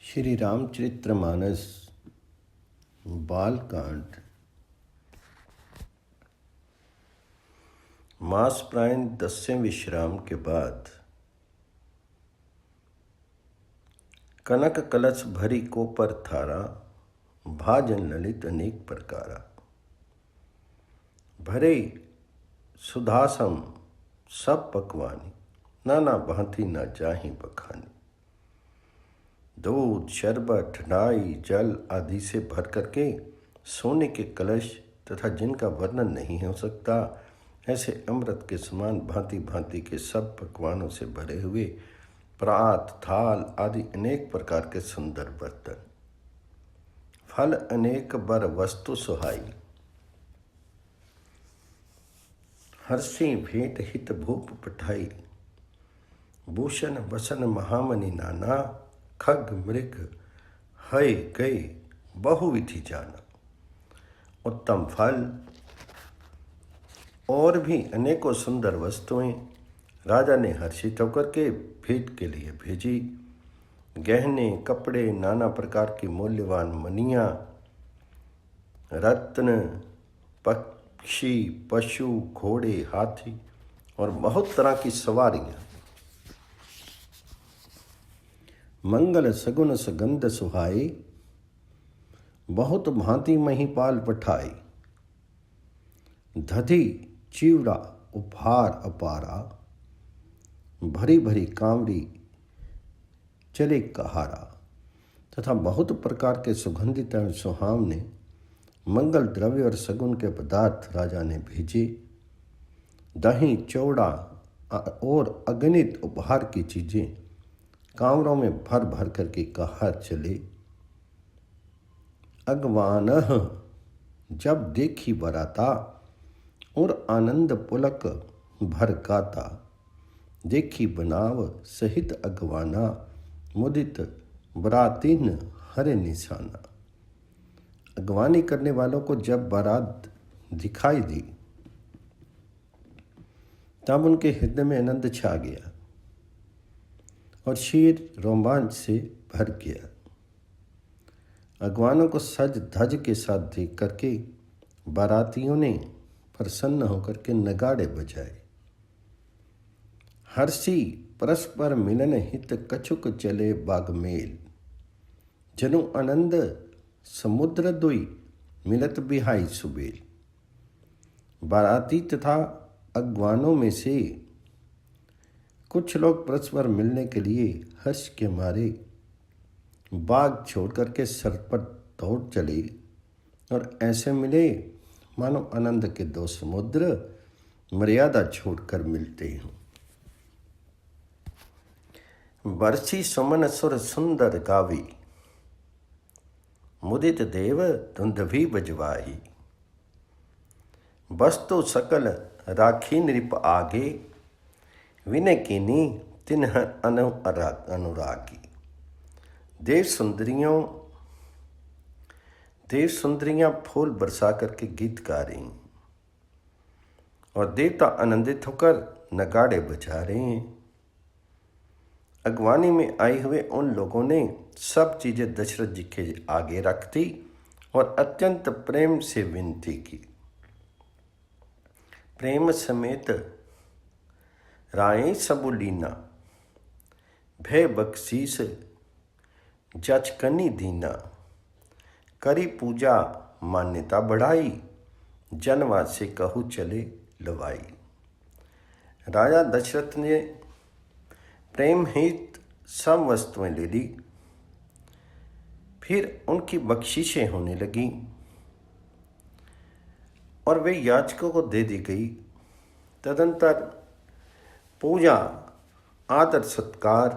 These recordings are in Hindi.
श्री रामचरितमानस बालकांड। मास प्रायण 10वें विश्राम के बाद कनक कलश भरी कोपर थारा, भाजन ललित अनेक प्रकारा। भरे सुधासम सब पकवानी, नाना भांति न चाही बखानी। दूध, शरबत, ढाई, जल आदि से भर करके सोने के कलश तथा जिनका वर्णन नहीं हो सकता, ऐसे अमृत के समान भांति भांति के सब पकवानों से भरे हुए प्रात, थाल आदि अनेक प्रकार के सुंदर बर्तन। फल अनेक बर वस्तु सुहाई, हर्षी भेंट हित भूप पठाई। भूषण वसन महामणि नाना, खग मृग हय गए बहुविधि जाना। उत्तम फल और भी अनेकों सुंदर वस्तुएं राजा ने हर्षित होकर के भेंट के लिए भेजी। गहने, कपड़े, नाना प्रकार की मूल्यवान मणियाँ, रत्न, पक्षी, पशु, घोड़े, हाथी और बहुत तरह की सवारियाँ। मंगल सगुन सुगंध सुहाई, बहुत भांति महिपाल पठाई। दधी चिवड़ा उपहार अपारा, भरी भरी कांवरी चले कहारा। तथा बहुत प्रकार के सुगंधित एवं सुहावने मंगल द्रव्य और सगुन के पदार्थ राजा ने भेजे। दही, चौड़ा और अगणित उपहार की चीजें कांवरों में भर भर करके कहा चले। अगवान जब देखी बराता, और आनंद पुलक भर गाता। देखी बनाव सहित अगवाना, मुदित बरातीन हरे निशाना। अगवानी करने वालों को जब बारात दिखाई दी, तब उनके हृदय में आनंद छा गया और शीर रोमांच से भर गया। अगवानों को सज धज के साथ देख करके बारातियों ने प्रसन्न होकर के नगाड़े बजाए। हर्षी परस्पर मिलन हित, कछुक चले बागमेल। जनु आनंद समुद्र दुई, मिलत बिहाई सुबेल। बाराती तथा अगवानों में से कुछ लोग परस्पर मिलने के लिए हर्ष के मारे बाग छोड़ करके सरपट दौड़ चले और ऐसे मिले मानो आनंद के दो समुद्र मर्यादा छोड़कर मिलते हों। बरसी सुमन सुर सुंदर गावी, मुदित देव धुंधवी बजवाही। वस्तु सकल राखी नृप आगे, विनय कीनी तिन्ह अनुरागी। देव सुंदरियां फूल बरसा करके गीत गा रही और देवता आनंदित होकर नगाड़े बजा रहे हैं। अगवानी में आए हुए उन लोगों ने सब चीजें दशरथ जी के आगे रख दी और अत्यंत प्रेम से विनती की। प्रेम समेत राय सबुलीना, भय बख्शीस जचकनी दीना। करी पूजा मान्यता बढ़ाई, जनवा से कहू चले लवाई। राजा दशरथ ने प्रेम हित सब वस्तुएं ले ली। फिर उनकी बख्शिशें होने लगी और वे याचकों को दे दी गई। तदंतर पूजा, आदर सत्कार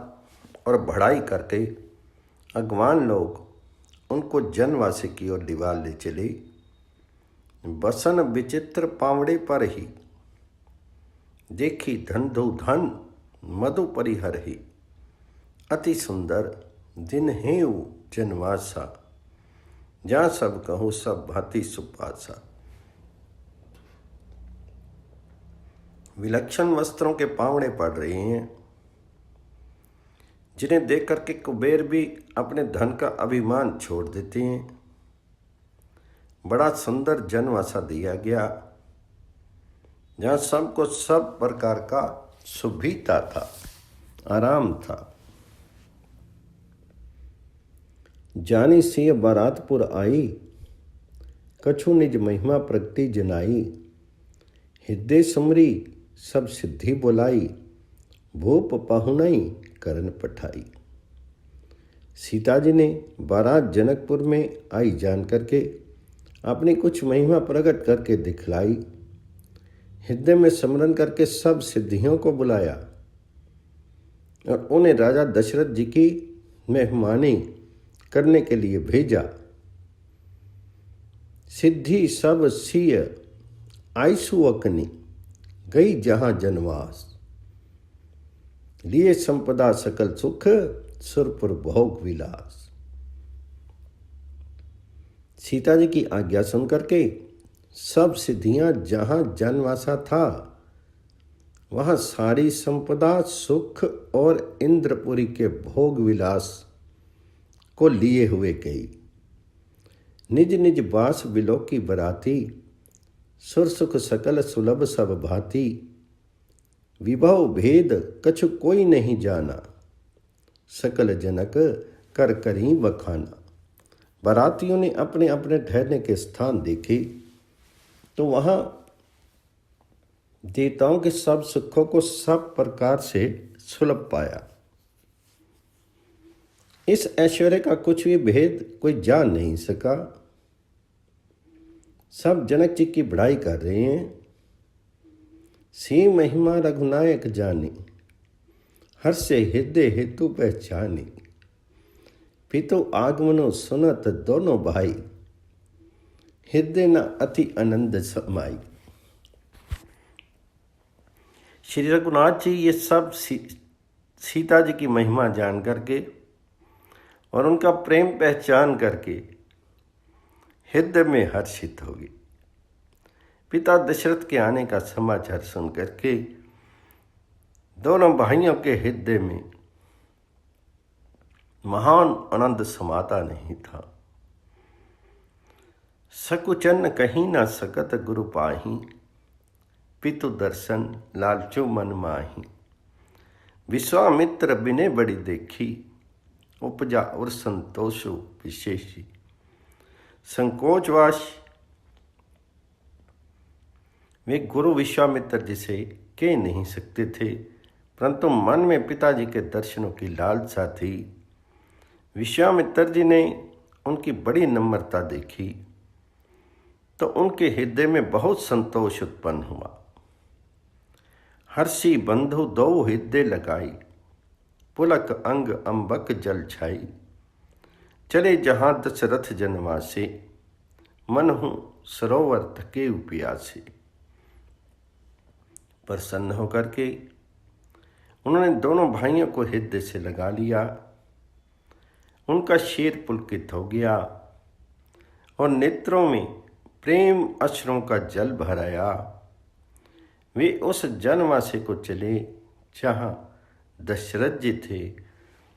और बढ़ाई करके अगवान लोग उनको जनवासे की ओर दीवार ले चले। बसन विचित्र पावड़े पर ही, देखी धंधु धन मधु परिहर ही। अति सुंदर दिन हेऊ जनवासा, जहाँ सब कहूँ सब भांति सुपासा। विलक्षण वस्त्रों के पावड़े पड़ रहे हैं। जिन्हें देख करके कुबेर भी अपने धन का अभिमान छोड़ देते हैं। बड़ा सुंदर जनवासा दिया गया, जहाँ सबको सब प्रकार का सुविधा था, आराम था। जानी सिंह बारातपुर आई, कछु निज महिमा प्रगति जनाई। हृदय सुमरी सब सिद्धि बुलाई, भूप पहुनई करन पठाई। सीता जी ने बारात जनकपुर में आई जान करके अपनी कुछ महिमा प्रकट करके दिखलाई। हृदय में स्मरण करके सब सिद्धियों को बुलाया और उन्हें राजा दशरथ जी की मेहमानी करने के लिए भेजा। सिद्धि सब सिय आईसु अकनी, गई जहां जनवास। लिए संपदा सकल सुख, सुरपुर भोग विलास। सीता जी की आज्ञा सुन करके सब सिद्धियां जहां जनवासा था वहां सारी संपदा, सुख और इंद्रपुरी के भोग विलास को लिए हुए गई। निज निज बास बिलो की बराती, सुर सुख सकल सुलभ सब भांति। विभव भेद कछु कोई नहीं जाना, सकल जनक कर करी बखाना। बारातियों ने अपने अपने ठहरने के स्थान देखे तो वहां देवताओं के सब सुखों को सब प्रकार से सुलभ पाया। इस ऐश्वर्य का कुछ भी भेद कोई जान नहीं सका। सब जनक जी की बढ़ाई कर रहे हैं। सी महिमा रघुनायक जानी, हर से हृदय हेतु पहचानी। पितु आगमनो सुनत दोनों भाई, हृदय न अति आनंद समाई। श्री रघुनाथ जी ये सब सीता जी की महिमा जान करके और उनका प्रेम पहचान करके हृदय में हर्षित हो गए। पिता दशरथ के आने का समाचार सुन करके दोनों भाइयों के हृदय में महान आनंद समाता नहीं था। सकुचन कहीं ना सकत गुरु पाही, पितु दर्शन लालचो मन माही। विश्वामित्र बिने बड़ी देखी, उपजा और संतोषो विशेषी। संकोचवाश वे गुरु विश्वामित्र जी से कह नहीं सकते थे, परंतु मन में पिताजी के दर्शनों की लालसा थी। विश्वामित्र जी ने उनकी बड़ी नम्रता देखी तो उनके हृदय में बहुत संतोष उत्पन्न हुआ। हर्षी बंधु दो हृदय लगाई, पुलक अंग अंबक जल छाई। चले जहां दशरथ जनवासे, मन हूँ सरोवर थके प्यासे। प्रसन्न होकर के उन्होंने दोनों भाइयों को हृदय से लगा लिया। उनका शीर पुलकित हो गया और नेत्रों में प्रेम अश्रुओं का जल भराया। वे उस जनवासे को चले जहाँ दशरथ जी थे,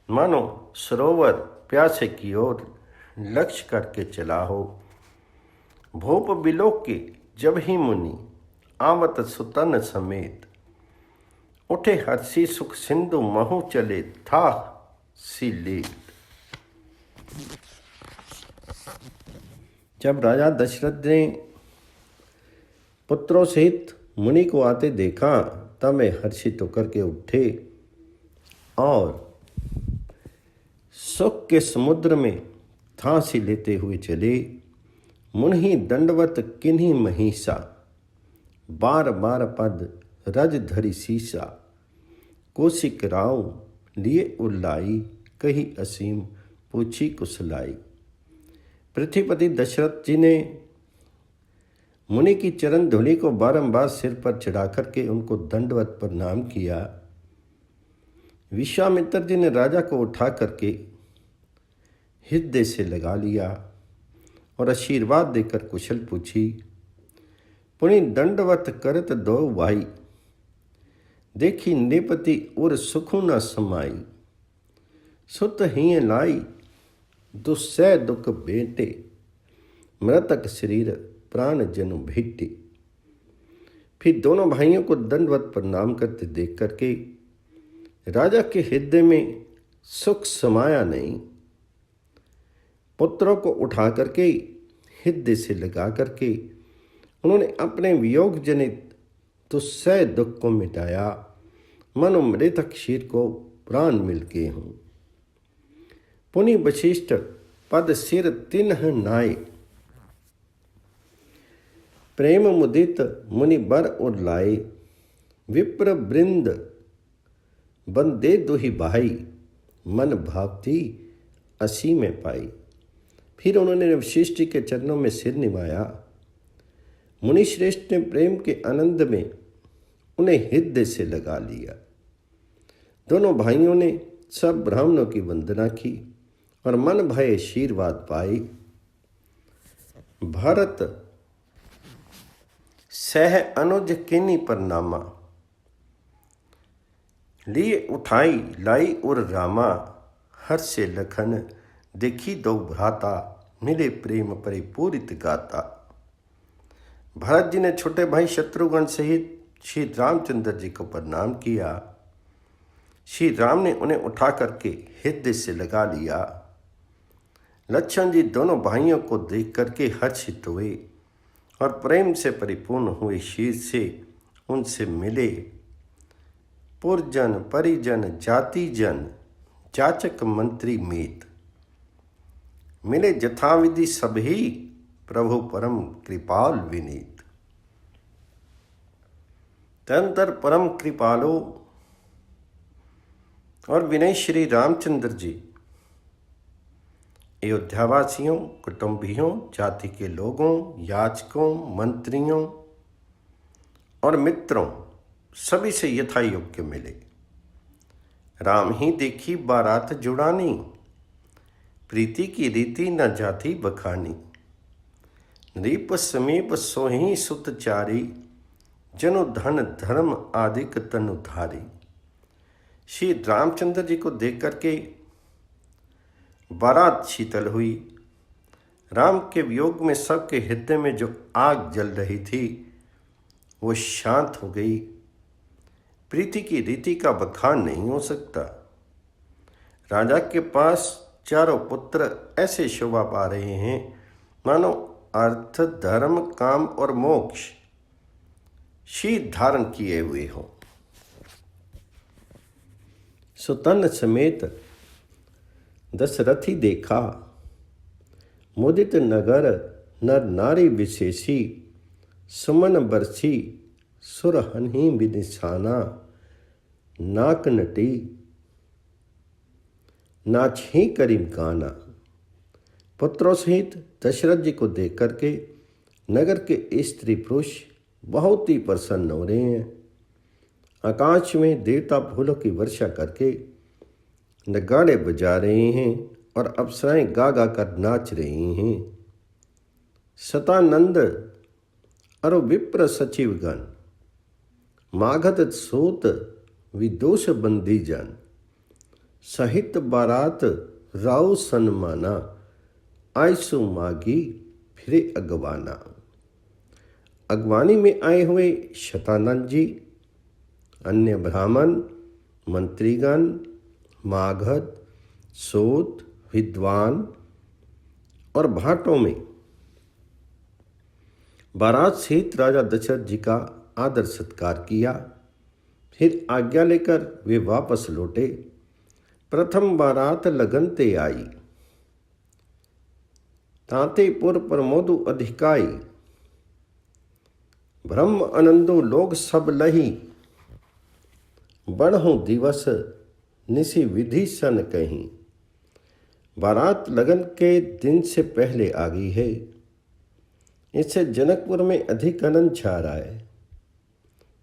मानो सरोवर प्यासे की ओर लक्ष्य करके चला हो। भूप बिलोक के जब ही मुनि, आवत सुतन समेत। उठे हर्षी सुख सिंधु महु चले, था सी लेत। जब राजा दशरथ ने पुत्रों सहित मुनि को आते देखा तब वे हर्षित होकर के उठे और सुख के समुद्र में फांसी लेते हुए चले। मुनि दंडवत किन्हीं महिषा, बार बार पद रज धरि सीसा। कौशिक राव लिए उल्लाई, कही असीम पूछी कुशलाई। पृथ्वीपति दशरथ जी ने मुनि की चरण धूलि को बारंबार सिर पर चढ़ा करके उनको दंडवत प्रणाम किया। विश्वामित्र जी ने राजा को उठा करके हृदय से लगा लिया और आशीर्वाद देकर कुशल पूछी। पुनि दंडवत करत दो भाई, देखी नृपति उर सुखु न समाई। सुत ही लाई दुस्सह दुख बेटे, मृतक शरीर प्राण जनु भेटे। फिर दोनों भाइयों को दंडवत प्रणाम करते देख करके राजा के हृदय में सुख समाया नहीं। पुत्रों को उठा करके हृदय से लगा करके उन्होंने अपने वियोग जनित दुस्सह दुख को मिटाया। मनो मृतक शरीर को प्राण मिल गए हों। पुनि वशिष्ठ पद सिर तिन्ह नाय, प्रेम मुदित मुनि बर और लाए। विप्र वृंद बंदे दुहि भाई, मन भावती असी में पाई। फिर उन्होंने वशिष्ठ के चरणों में सिर निभाया। मुनि श्रेष्ठ ने प्रेम के आनंद में उन्हें हृदय से लगा लिया। दोनों भाइयों ने सब ब्राह्मणों की वंदना की और मन भय आशीर्वाद पाए। भारत सह अनुज किन्नी परनामा, लिए उठाई लाई उर रामा। हर्ष से लखन देखी दो भ्राता, मिले प्रेम परिपूरित गाता। भरत जी ने छोटे भाई शत्रुघ्न सहित श्री रामचंद्र जी को प्रणाम किया। श्री राम ने उन्हें उठा करके हृदय से लगा लिया। लक्ष्मण जी दोनों भाइयों को देख करके हर्षित हुए और प्रेम से परिपूर्ण हुए शीर से उनसे मिले। पुरजन परिजन जाति जन, जाचक मंत्री मीत। मिले जथाविधि सभी, प्रभु परम कृपाल विनीत। तदंतर परम कृपालो और विनय श्री रामचंद्र जी अयोध्यावासियों, कुटुंबियों, जाति के लोगों, याचकों, मंत्रियों और मित्रों सभी से यथा योग्य मिले। राम ही देखी बारात जुड़ानी, प्रीति की रीति न जाती बखानी। नृप समीप सोही सुत चारी, जनु धन धर्म आदिक तनुधारी। श्री रामचंद्र जी को देख करके बारात शीतल हुई। राम के वियोग में सबके हृदय में जो आग जल रही थी वो शांत हो गई। प्रीति की रीति का बखान नहीं हो सकता। राजा के पास चारों पुत्र ऐसे शोभा पा रहे हैं मानो अर्थ, धर्म, काम और मोक्ष शीत धारण किए हुए हो। सुतन समेत दशरथी देखा, मुदित नगर नर नारी विशेषी। सुमन बरसी सुरहनी विनिशाना, नाक नटी नाछी करीम गाना। पुत्रों सहित दशरथ जी को देख करके नगर के स्त्री पुरुष बहुत ही प्रसन्न हो रहे हैं। आकाश में देवता फूलों की वर्षा करके नगाड़े बजा रहे हैं और अप्सराएं गा गा कर नाच रही हैं। सतानंद और विप्र सचिवगण, मागध सूत विदोष बंदी जन। सहित बारात राव सन्माना, आयसु मागी फिरे अगवाना। अगवानी में आए हुए शतानंद जी, अन्य ब्राह्मण, मंत्रीगण, मागध, सूत, विद्वान और भाटों में बारात सहित राजा दशरथ जी का आदर सत्कार किया। फिर आज्ञा लेकर वे वापस लौटे। प्रथम बारात लगनते आई, तांतेपुर प्रमोदु अधिकाई। ब्रह्म आनंदो लोग सब लही, बढ़ो दिवस निसी विधि सन कहीं। बारात लगन के दिन से पहले आ गई है। इससे जनकपुर में अधिक आनंद छा रहा है।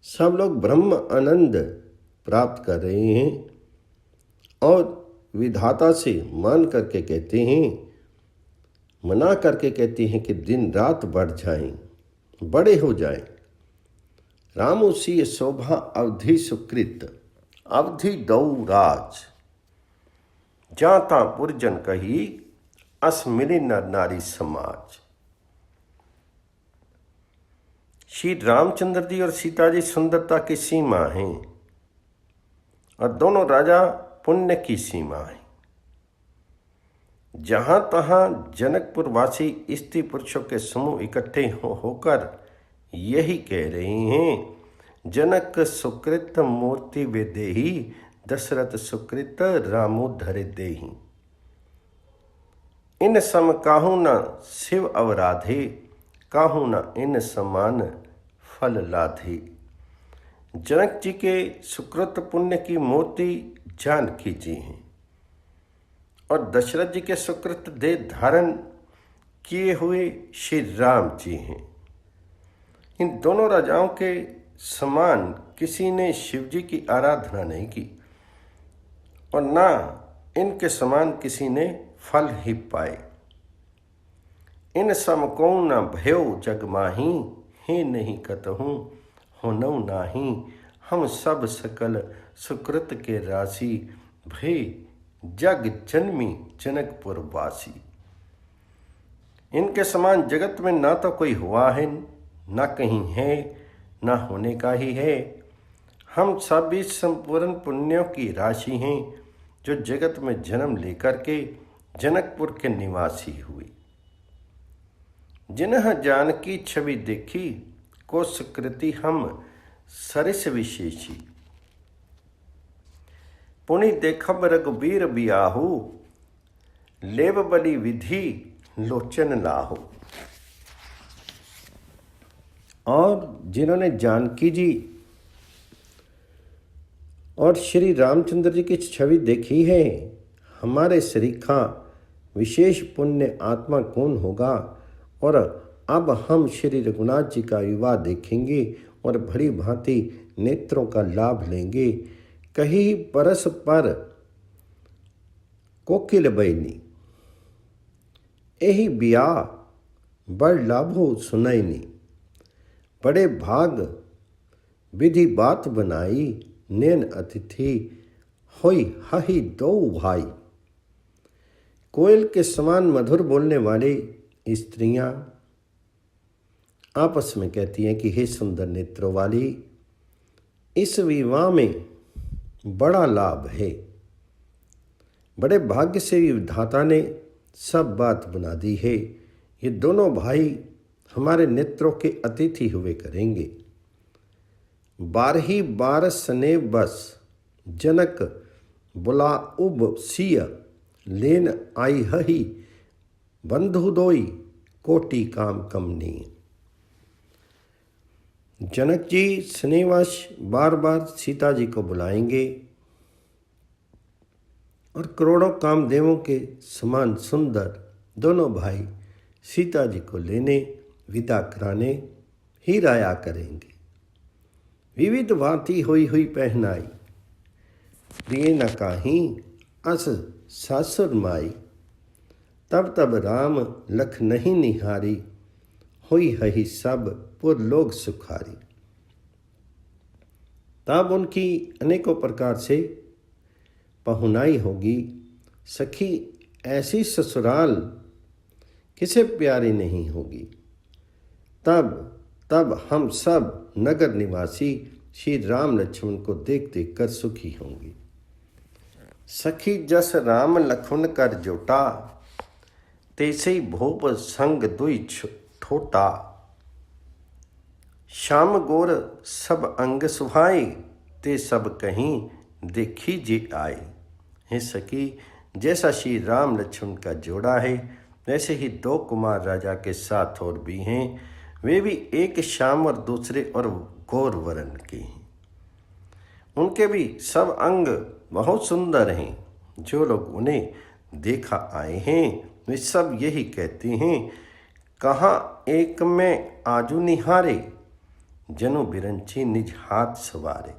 सब लोग ब्रह्म आनंद प्राप्त कर रहे हैं और विधाता से मान करके कहते हैं, मना करके कहते हैं कि दिन रात बढ़ जाएं, बड़े हो जाएं। रामोसी शोभा अवधि सुकृत, अवधि दौ राज। जाता पुरजन कही अस मिली नर नारी समाज। श्री रामचंद्र जी और सीता जी सुंदरता की सीमा हैं और दोनों राजा पुण्य की सीमा है। जहां तहां जनकपुर वासी स्त्री पुरुषों के समूह इकट्ठे होकर यही कह रहे हैं, जनक सुकृत मूर्ति वे देही, दशरथ सुकृत रामो धरे देही। इन सम काहू न शिव अवराधे, काहू न इन समान फल लाधे। जनक जी के सुकृत पुण्य की मूर्ति जानकी जी हैं और दशरथ जी के सुकृत देह धारण किए हुए श्री राम जी हैं। इन दोनों राजाओं के समान किसी ने शिव जी की आराधना नहीं की और ना इनके समान किसी ने फल ही पाए। इन सम को न भयो जग माही, हे नहीं कतहूँ होनऊ नाही। हम सब सकल सुकृत के राशि, भय जग जन्मी जनकपुर वासी। इनके समान जगत में ना तो कोई हुआ है, ना कहीं है, ना होने का ही है। हम सभी संपूर्ण पुण्यों की राशि हैं जो जगत में जन्म लेकर के जनकपुर के निवासी हुए। जिन्ह जानकी छवि देखी, को सुकृति हम सरिस विशेषी। पुनि देखब रघुबीर बियाहू, लेब बलि विधि लोचन लाहू। और जिन्होंने जानकी जी और श्री रामचंद्र जी की छवि देखी है, हमारे सरीखा विशेष पुण्य आत्मा कौन होगा। और अब हम श्री रघुनाथ जी का विवाह देखेंगे और भली भांति नेत्रों का लाभ लेंगे। कहीं परस पर कोकिल बैनी, यही ब्याह बड़ लाभो सुनैनी। बड़े भाग विधि बात बनाई, नैन अतिथि होई हही दो भाई। कोयल के समान मधुर बोलने वाली स्त्रियां आपस में कहती हैं कि हे सुंदर नेत्रों वाली, इस विवाह में बड़ा लाभ है। बड़े भाग्य से विधाता ने सब बात बना दी है। ये दोनों भाई हमारे नेत्रों के अतिथि हुए करेंगे। बारही बार सने बस, जनक बुला उब सिय, लेन आई हही बंधु दोई, कोटि काम कमनी। जनक जी स्नेहवश बार बार सीता जी को बुलाएंगे और करोड़ों कामदेवों के समान सुंदर दोनों भाई सीता जी को लेने विदा कराने ही राया करेंगे। विविध भांति हुई हुई पहनाई, प्रिय न काही अस सासुर माई। तब तब राम लख नहीं निहारी, हुई हही सब पुर लोग सुखारी। तब उनकी अनेकों प्रकार से पहुनाई होगी। सखी ऐसी ससुराल किसे प्यारी नहीं होगी। तब हम सब नगर निवासी श्री राम लक्ष्मण को देख देख कर सुखी होंगे। सखी जस राम लखन कर जोटा, तैसे ही भूप संग दुई ठोटा। श्याम गोर सब अंग सुहाई, ते सब कहीं देखी जे आए। हे सखी, जैसा श्री राम लक्ष्मण का जोड़ा है, वैसे ही दो कुमार राजा के साथ और भी हैं। वे भी एक श्याम और दूसरे और गौर वर्ण के हैं। उनके भी सब अंग बहुत सुंदर हैं। जो लोग उन्हें देखा आए हैं वे सब यही कहते हैं, कहाँ एक में आजू निहारे, जनु बिरंची निज हाथ सवारे।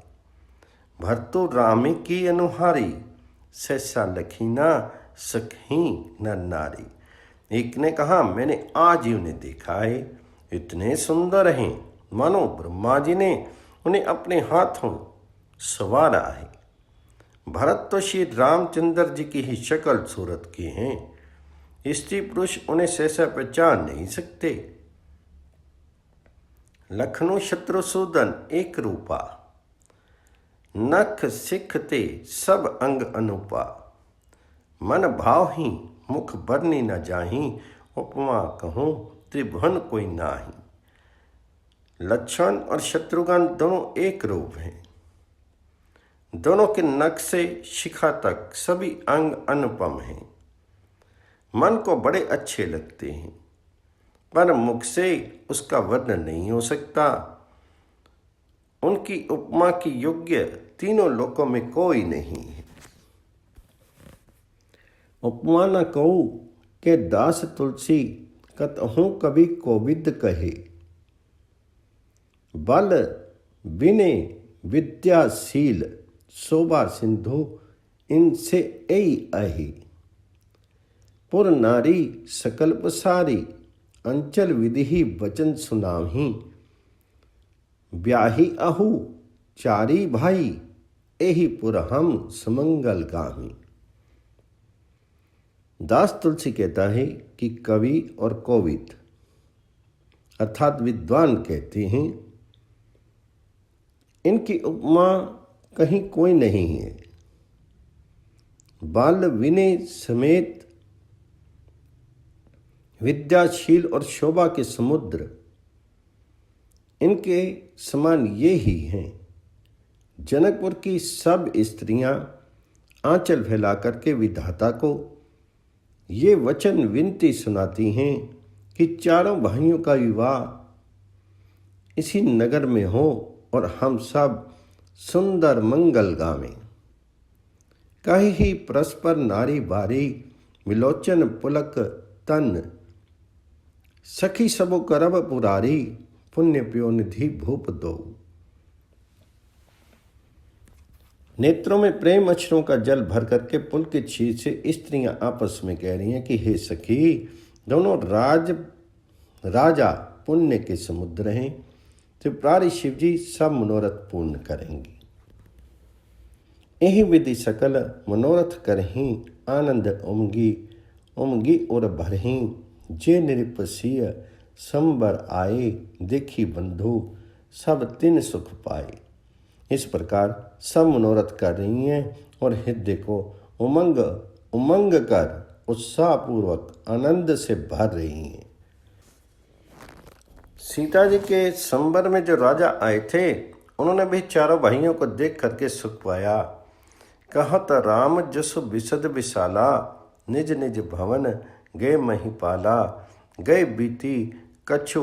भरतो रामे की अनुहारी, सहसा लखीना सखी नर नारी। एक ने कहा, मैंने आज ही उन्हें देखा है, इतने सुंदर हैं मानो ब्रह्मा जी ने उन्हें अपने हाथों सवारा है। भरत तो श्री रामचंद्र जी की ही शक्ल सूरत के हैं, स्त्री पुरुष उन्हें सहसा पहचान नहीं सकते। लखनऊ शत्रुसूदन एक रूपा, नख सिखते सब अंग अनुपा। मन भाव ही मुख बरनी न जाही, उपमा कहूँ त्रिभुवन कोई नाही। लक्ष्मण और शत्रुघ्न दोनों एक रूप हैं। दोनों के नख से शिखा तक सभी अंग अनुपम हैं। मन को बड़े अच्छे लगते हैं, पर मुख से उसका वर्णन नहीं हो सकता। उनकी उपमा की योग्य तीनों लोकों में कोई नहीं है। उपमा न कहू के दास तुलसी, कतहूँ कभी कोविद कहे। बल विनय विद्याशील, शोभा सिंधु इनसे ऐ अहि। पुर नारी सकल पसारी, अंचल विधि वचन सुनाही। ब्याही अहू चारी भाई, एहि पुर हम सुमंगल गामी। दास तुलसी कहता है कि कवि और कोविद अर्थात विद्वान कहते हैं, इनकी उपमा कहीं कोई नहीं है। बाल विनय समेत विद्याशील और शोभा के समुद्र इनके समान ये ही हैं। जनकपुर की सब स्त्रियां आंचल फैला करके विधाता को ये वचन विनती सुनाती हैं कि चारों भाइयों का विवाह इसी नगर में हो और हम सब सुंदर मंगल गावें। कहीं ही परस्पर नारी बारी, विलोचन पुलक तन। सखी सबो करब पुरारी, पुण्य प्यो निधि भूप दो। नेत्रों में प्रेम अक्षरों का जल भर करके पुलकित शीर से स्त्रियां आपस में कह रही हैं कि हे सखी, दोनों राजा पुण्य के समुद्र हैं। त्रिपुरारी शिव जी सब मनोरथ पूर्ण करेंगे। यही विधि सकल मनोरथ करहीं, आनंद उमगी और भरहीं। जे निरपसीय संबर आए, देखी बंधु सब तिन सुख पाए। इस प्रकार सब मनोरथ कर रही हैं और हृदय को उमंग कर उत्साहपूर्वक आनंद से भर रही हैं। सीता जी के संबर में जो राजा आए थे, उन्होंने भी चारों भाइयों को देख करके सुख पाया। कहत राम जसु विशद विशाला, निज निज भवन गए महिपाला। गए बीती कछु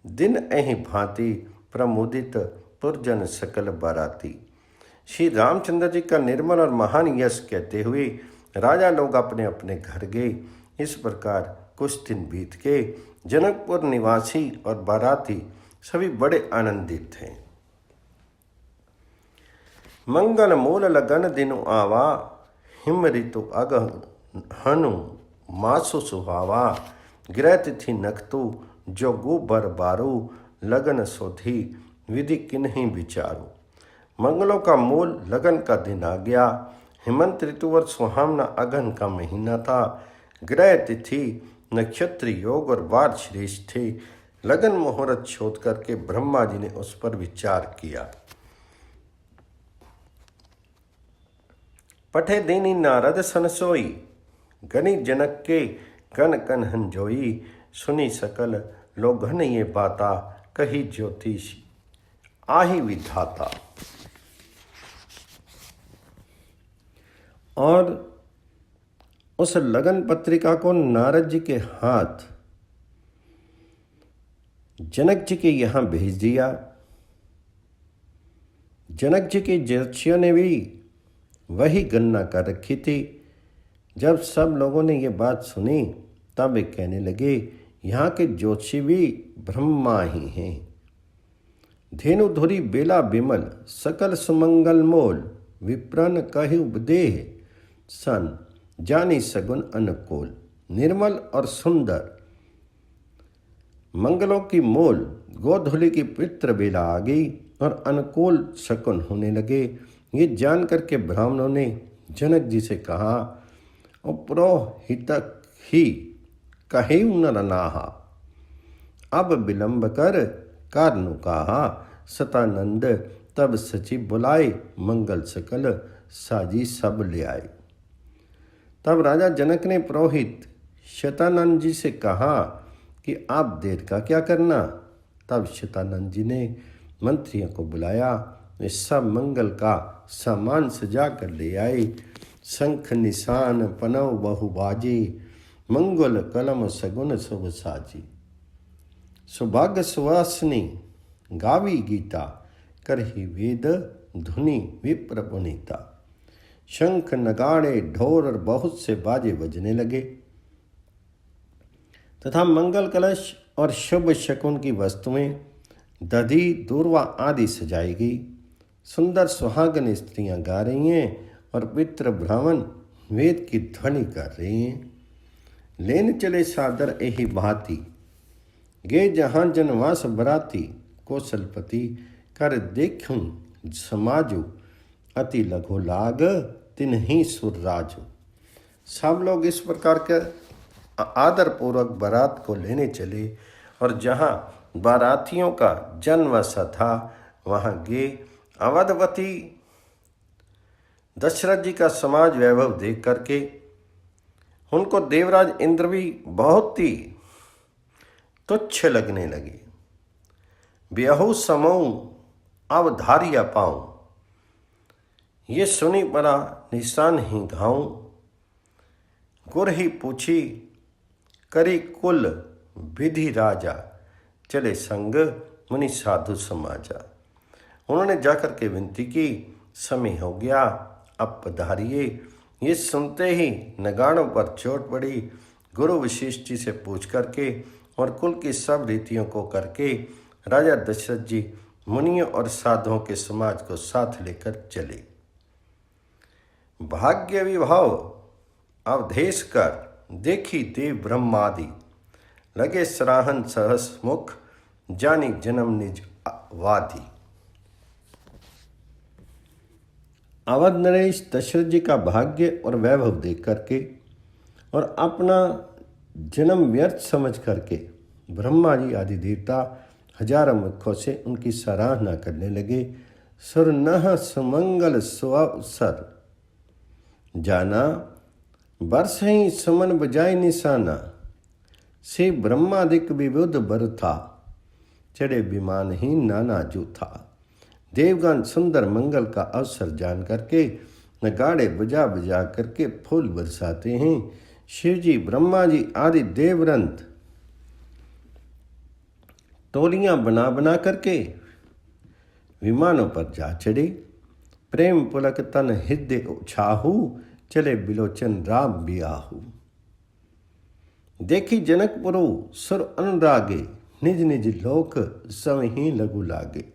दिन एहि भांति, प्रमुदित पुरजन सकल बाराती। श्री रामचंद्र जी का निर्मल और महान यश कहते हुए राजा लोग अपने अपने घर गए। इस प्रकार कुछ दिन बीत के जनकपुर निवासी और बाराती सभी बड़े आनंदित थे। मंगल मूल लगन दिनु आवा, हिम ऋतु अगहनु मासु सुहावा। ग्रह तिथि नखतु जो गोबर बारू, लगन सोधी विधि किन्हीं विचारू। मंगलों का मूल लगन का दिन आ गया। हेमंत ऋतु और सुहावना अगहन का महीना था। ग्रह तिथि नक्षत्र योग और वार श्रेष्ठ थे। लगन मुहूर्त शोध करके ब्रह्मा जी ने उस पर विचार किया। पठे दीनी नारद सन सोई, गनि जनक के कन कन हंजोई। सुनी सकल लोगन ये बाता, कही ज्योतिष आही विधाता। और उस लगन पत्रिका को नारद जी के हाथ जनक जी के यहाँ भेज दिया। जनक जी के ज्योतिषियों ने भी वही गणना कर रखी थी। जब सब लोगों ने ये बात सुनी तब वे कहने लगे, यहाँ के ज्योतिषी भी ब्रह्मा ही हैं। धेनु धुरी बेला बिमल, सकल सुमंगल मोल। विप्रन कहि उपदेह, सन जानी सगुन अनुकूल। निर्मल और सुंदर मंगलों की मोल गोधूलि की पवित्र बेला आ गई और अनुकूल शकुन होने लगे। ये जान करके ब्राह्मणों ने जनक जी से कहा, पुरोहितक ही कहे नर नाहा, अब विलंब कर कारनु कहा, सतानंद तब सचिव बुलाए, मंगल सकल साजी सब ले आए। तब राजा जनक ने पुरोहित शतानंद जी से कहा कि आप देर का क्या करना। तब शतानंद जी ने मंत्रियों को बुलाया, वे सब मंगल का सामान सजा कर ले आए। शंख निशान पनव बहु बाजे, मंगल कलम सगुन शुभ साजी। सौभाग्य सुवासिनी गावी गीता, करही वेद धुनि विप्र पुनीता। शंख नगाड़े ढोर और बहुत से बाजे बजने लगे तथा मंगल कलश और शुभ शकुन की वस्तुएं दधी दूर्वा आदि सजाई गई। सुंदर सुहागन स्त्रियां गा रही हैं और पितृ ब्राह्मण वेद की ध्वनि कर रहे हैं। लेन चले सादर एही भांति, गे जहां जनवास बराती। कौशलपति कर देखूं समाजु, अति लघु लाग तिन्ही सुरराजु। सब लोग इस प्रकार के आदर पूर्वक बारात को लेने चले और जहाँ बारातियों का जन्म सा था वहाँ गे। अवधवती दशरथ जी का समाज वैभव देख करके उनको देवराज इंद्र भी बहुत ही तुच्छ लगने लगे। ब्याहु समूह अवधारिया पाऊं, ये सुनी बड़ा निशान ही घाऊं। गुर ही पूछी करी कुल विधि राजा, चले संग मुनि साधु समाजा। उन्होंने जाकर के विनती की, समय हो गया अब पधारिए। ये सुनते ही नगाड़ों पर चोट पड़ी। गुरु वशिष्ठ जी से पूछ करके और कुल की सब रीतियों को करके राजा दशरथ जी मुनियों और साधुओं के समाज को साथ लेकर चले। भाग्य विभाव अवधेश कर, देखी देव ब्रह्मादि। लगे सराहन सहस मुख, जानी जन्म निज वादी। अवध नरेश दशरथ जी का भाग्य और वैभव देख करके और अपना जन्म व्यर्थ समझ करके ब्रह्मा जी आदि देवता हजारों मुखों से उनकी सराहना करने लगे। सुर नह सुमंगल सुअवसर, जाना वर्ष ही सुमन बजाय निशाना। से ब्रह्मादिक विबुध बर था, चढ़े विमान ही नाना जो था। देवगण सुंदर मंगल का अवसर जान करके नगाड़े बजा बजा करके फूल बरसाते हैं। शिव जी ब्रह्मा जी आदि देवरंत टोलियां बना बना करके विमानों पर जा चढ़े। प्रेम पुलक तन हृदय उछाहू, चले बिलोचन राम बियाहू। देखी जनकपुरु सुर अनुरागे, निज निज लोक सवहीं लघु लागे।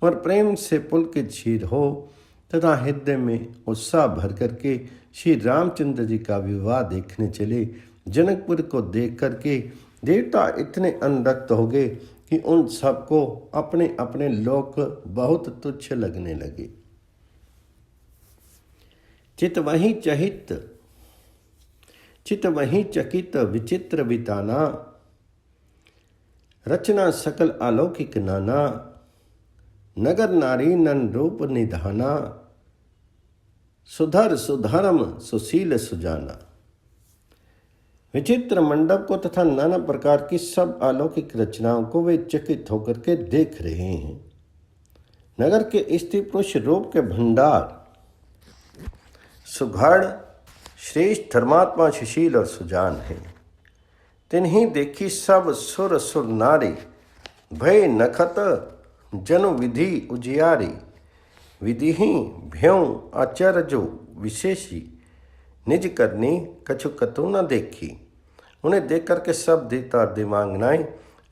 और प्रेम से पुलकित क्षीर हो तथा हृदय में उत्साह भर करके श्री रामचंद्र जी का विवाह देखने चले। जनकपुर को देख करके देवता इतने अनुरक्त हो गए कि उन सबको अपने अपने लोक बहुत तुच्छ लगने लगे। चित वहीं चकित विचित्र बिताना, रचना सकल अलौकिक नाना। नगर नारी नन रूप निधाना, सुधर सुधर्म सुशील सुजाना। विचित्र मंडप को तथा नाना प्रकार की सब अलौकिक रचनाओं को वे चकित होकर के देख रहे हैं। नगर के स्त्री पुरुष रूप के भंडार, सुघड़ श्रेष्ठ धर्मात्मा सुशील और सुजान है। तिन्हीं देखी सब सुर सुर नारी, भय नखत जनु विधि उजियारी। विधिही भ्यों आचर्यो विशेषी, निज करनी कछु कतु न देखी। उन्हें देख करके सब देवता और देवांगनाएं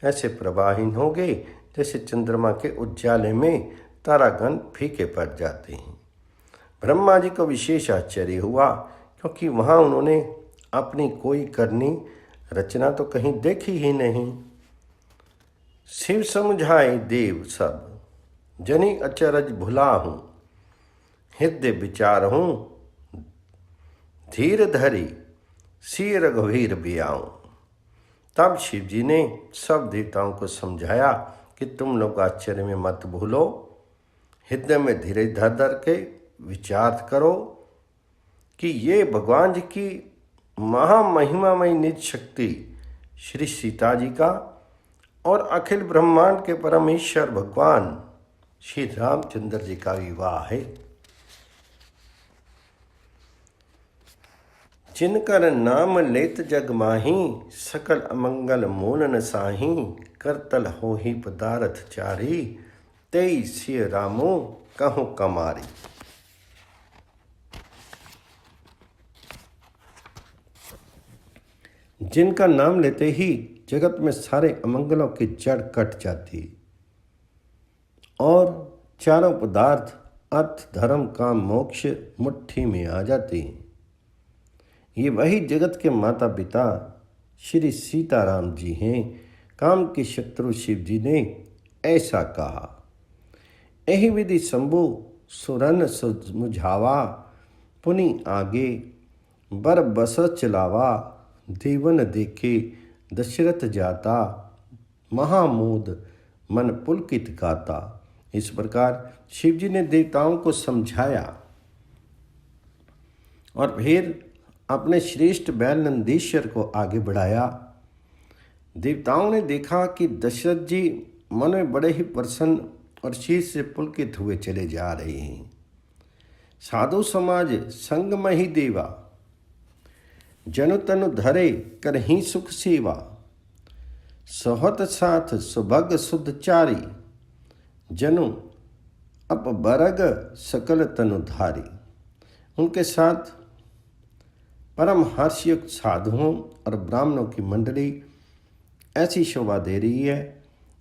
ऐसे प्रवाहीन हो गए जैसे चंद्रमा के उज्जाले में तारागण फीके पड़ जाते हैं। ब्रह्मा जी को विशेष आश्चर्य हुआ, क्योंकि वहाँ उन्होंने अपनी कोई करनी रचना तो कहीं देखी ही नहीं। शिव समझाए देव सब, जनी अचरज भुला हूँ। हृदय विचार हूँ धीर धरी सी रघुवीर बियाऊं। तब शिव जी ने सब देवताओं को समझाया कि तुम लोग आश्चर्य में मत भूलो, हृदय में धीरे धर धर के विचार करो कि ये भगवान जी की महामहिमामयी निज शक्ति श्री सीता जी का और अखिल ब्रह्मांड के परमेश्वर भगवान श्री रामचंद्र जी का विवाह है। जिनकर नाम लेत जग माही, सकल अमंगल मूल न साही, करतल हो ही पदारथ चारी, तेई सिय रामो कहूँ कमारी। जिनका नाम लेते ही जगत में सारे अमंगलों की जड़ कट जाती और चारों पदार्थ अर्थ धर्म काम मोक्ष मुट्ठी में आ जाते हैं। ये वही जगत के माता पिता श्री सीताराम जी हैं। काम के शत्रु शिव जी ने ऐसा कहा, यही विधि शंभु सुरन मुझावा, पुनि आगे बर बस चलावा, देवन देखे दशरथ जाता, महामोद मन पुलकित गाता। इस प्रकार शिव जी ने देवताओं को समझाया और फिर अपने श्रेष्ठ बैल नंदीश्वर को आगे बढ़ाया। देवताओं ने देखा कि दशरथ जी मन में बड़े ही प्रसन्न और शीश से पुलकित हुए चले जा रहे हैं। साधु समाज संग मही देवा, जनु तनु धरे करही सुख सेवा, सोहत साथ सुभग सुधचारी, जनु अप बरग सकल तनु धारी। उनके साथ परम हर्षयुक्त साधुओं और ब्राह्मणों की मंडली ऐसी शोभा दे रही है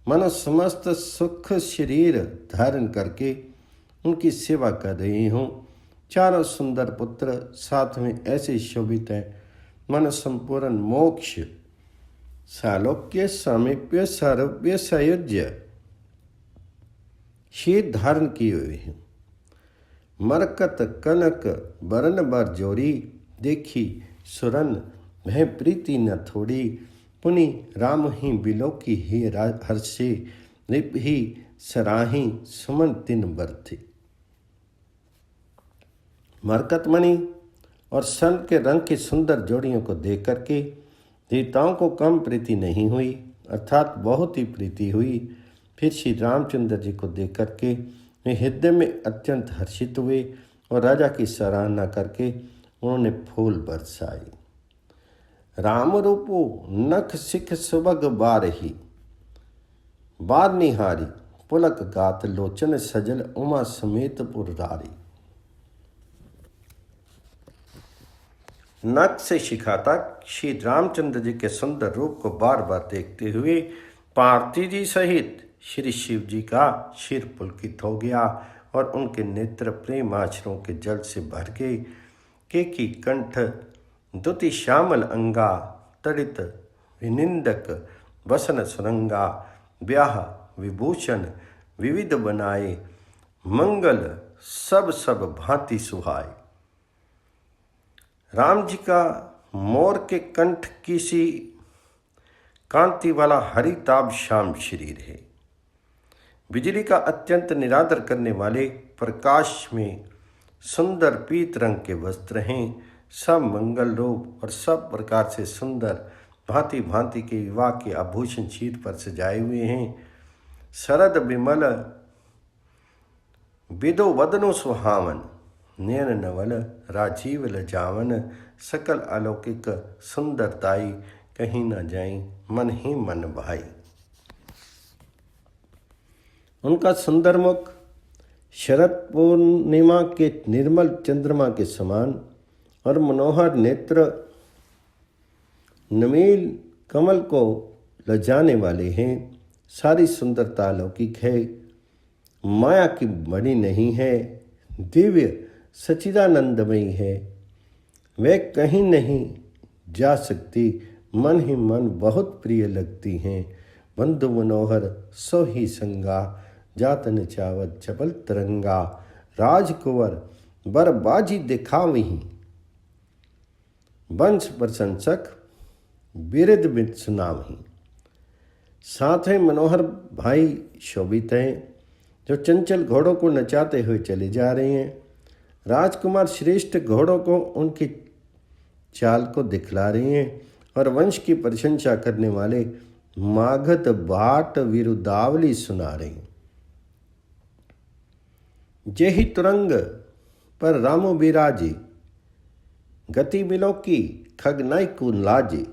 मानो समस्त सुख शरीर धारण करके उनकी सेवा कर रही हूँ। चारों सुंदर पुत्र साथ में ऐसे शोभित हैं मानो संपूर्ण मोक्ष सालोक्य सामीप्य सारूप्य सायुज्य शीत धारण किए हुए हैं। मरकत कनक बरन बर जोरी, देखी सुरन भय प्रीति न थोड़ी, पुनि राम ही बिलोकी ही हर्षे, रिप ही सराही सुमन तिन बरथे। मरकतमणि और सन के रंग की सुंदर जोड़ियों को देख करके देवताओं को कम प्रीति नहीं हुई, अर्थात बहुत ही प्रीति हुई। फिर श्री रामचंद्र जी को देख करके वे हृदय में अत्यंत हर्षित हुए और राजा की सराहना करके उन्होंने फूल बरसाए। राम रूपो नख सिख सुबग बारही, बार निहारी पुलक गात लोचन सजल उमा समेत पुररारी। नख से शिखा तक श्री रामचंद्र जी के सुंदर रूप को बार बार देखते हुए पार्थी जी सहित श्री शिव जी का शिर पुलकित हो गया और उनके नेत्र प्रेम आश्रों के जल से भर गए। केकी कंठ दुति श्यामल अंगा, तड़ित विनिंदक वसन सुरंगा, ब्याह विभूषण विविध बनाए, मंगल सब सब भांति सुहाए। राम जी का मोर के कंठ की सी कांति वाला हरिताभ श्याम शरीर है। बिजली का अत्यंत निरादर करने वाले प्रकाश में सुंदर पीत रंग के वस्त्र हैं। सब मंगल रूप और सब प्रकार से सुंदर भांति भांति के विवाह के आभूषण शीत पर सजाए हुए हैं। शरद विमल विदो वदनो सुहावन, नयन नवल राजीव लजावन, सकल अलौकिक सुंदरताई कहीं न जाई मन ही मन भाई। उनका सुंदर मुख शरद पूर्णिमा के निर्मल चंद्रमा के समान और मनोहर नेत्र नमील कमल को लजाने वाले हैं। सारी सुंदरता अलौकिक है, माया की बड़ी नहीं है, दिव्य सच्चिदानंदमयी है। वे कहीं नहीं जा सकती, मन ही मन बहुत प्रिय लगती हैं। बंधु मनोहर सो ही संगा, जातन चावत चपल तरंगा, राजकुंवर बरबाजी दिखावही। वंश प्रशंसक बिरद बिद सुनावहीं। साथ है मनोहर भाई शोभित हैं, जो चंचल घोड़ों को नचाते हुए चले जा रहे हैं। राजकुमार श्रेष्ठ घोड़ों को उनकी चाल को दिखला रहे हैं और वंश की प्रशंसा करने वाले मागध भाट विरुदावली सुना रहे हैं। जेहि तुरंग पर रामो बिराजे, गति बिलो की खगनाई को लाजे।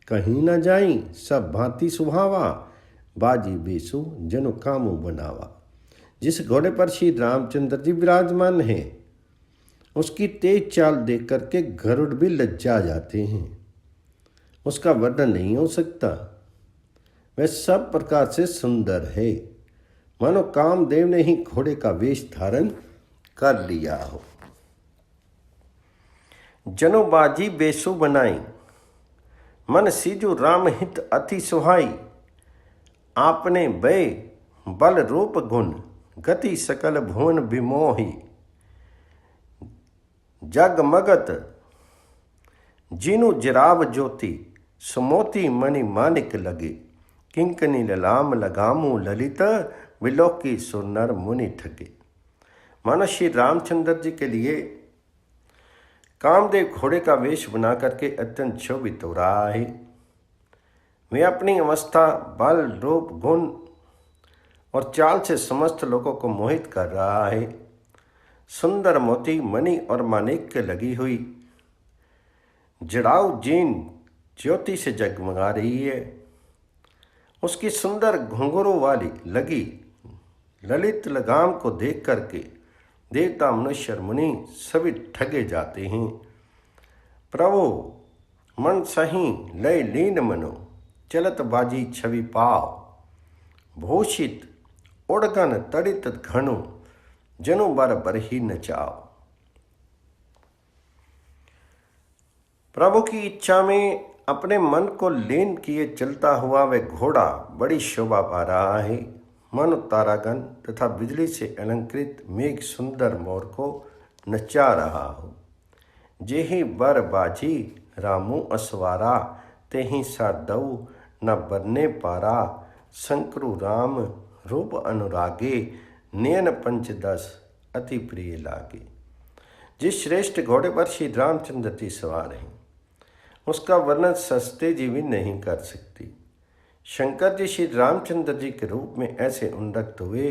कहीं न जाई सब भांति सुहावा, बाजी बेसु जनु कामो बनावा। जिस घोड़े पर श्री रामचंद्र जी विराजमान हैं, उसकी तेज चाल देख करके गरुड़ भी लज्जा जाते हैं। उसका वर्णन नहीं हो सकता, वह सब प्रकार से सुंदर है, मानो कामदेव ने ही घोड़े का वेश धारण कर लिया हो। जनो बाजी बेसु बनाई, मन सीजु राम हित अति सुहाई। आपने बे बल रूप गुण, गति सकल भुवन विमोही। जगमगत जिनु जराव ज्योति, सुमोती मणि मानिक लगे। किंकनी ललाम लगामू ललित, विलोकी सुनर मुनि ठगे। मानो श्री रामचंद्र जी के लिए कामदेव घोड़े का वेश बना करके अत्यंत शोभित हो रहा है। वे अपनी अवस्था, बल, रूप, गुण और चाल से समस्त लोगों को मोहित कर रहा है। सुंदर मोती मणि और माणिक्य लगी हुई जड़ाऊ जीन ज्योति से जगमगा रही है। उसकी सुंदर घुंघरू वाली लगी ललित लगाम को देख करके देवता, मनुष्य और मुनि सभी ठगे जाते हैं। प्रभु मन सही लय लीन मनो, चलत बाजी छवि पाव। भूषित उड़गन तड़ित घनु, जनु बर बरही नचाओ। प्रभु की इच्छा में अपने मन को लीन किए चलता हुआ वह घोड़ा बड़ी शोभा पा रहा है। मन तारागण तथा बिजली से अलंकृत मेघ सुंदर मोर को नचा रहा हो। जेहि बर बाजी रामू असवारा, तेहि सा दऊ न बरने पारा। शंकरु राम रूप अनुरागे, नयन पंचदश अति प्रिय लागे। जिस श्रेष्ठ घोड़े पर श्री रामचंद्र जी सवार हैं, उसका वर्णन सस्ते जी भी नहीं कर सकती। शंकर जी श्री रामचंद्र जी के रूप में ऐसे उन्नत हुए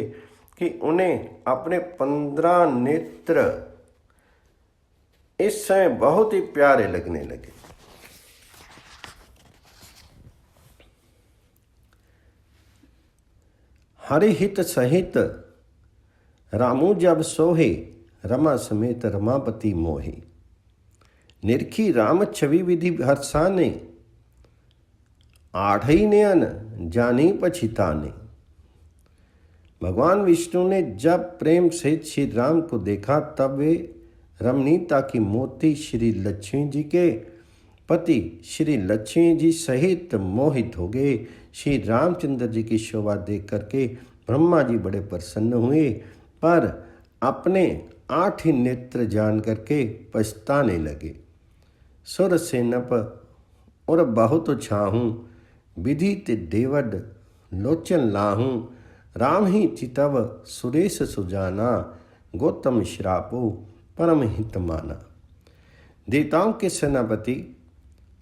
कि उन्हें अपने 15 नेत्र इस समय बहुत ही प्यारे लगने लगे। हरिहित सहित रामू जब सोहे, रमा समेत रमापति मोहे। निरखी राम छवि विधि हर्षाने, आढ़ई नयन जानी पछिताने। भगवान विष्णु ने जब प्रेम सहित श्री राम को देखा, तब वे रमणीयता की मूर्ति श्री लक्ष्मी जी के पति श्री लक्ष्मी जी सहित मोहित हो गए। श्री रामचंद्र जी की शोभा देख करके ब्रह्मा जी बड़े प्रसन्न हुए, पर अपने 8 ही नेत्र जान करके पछताने लगे। सुर सेनप और बहुत छाहूँ, विदित देवड लोचन लाहूँ। राम ही चितव सुरेश सुजाना, गौतम श्रापो परम हित माना। देवताओं के सेनापति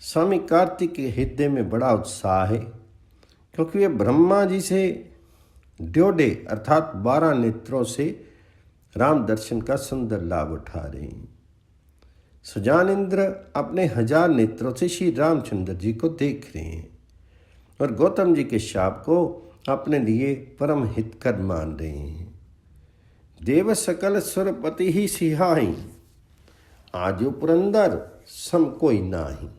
स्वामी कार्तिक के हृदय में बड़ा उत्साह है, क्योंकि वे ब्रह्मा जी से ड्योडे अर्थात 12 नेत्रों से राम दर्शन का सुंदर लाभ उठा रहे हैं। सुजान इंद्र अपने 1000 नेत्रों से श्री रामचंद्र जी को देख रहे हैं और गौतम जी के शाप को अपने लिए परम हितकर मान रहे हैं। देव सकल सुरपति ही सिहाई, आजो पुरंदर सम कोई नाही।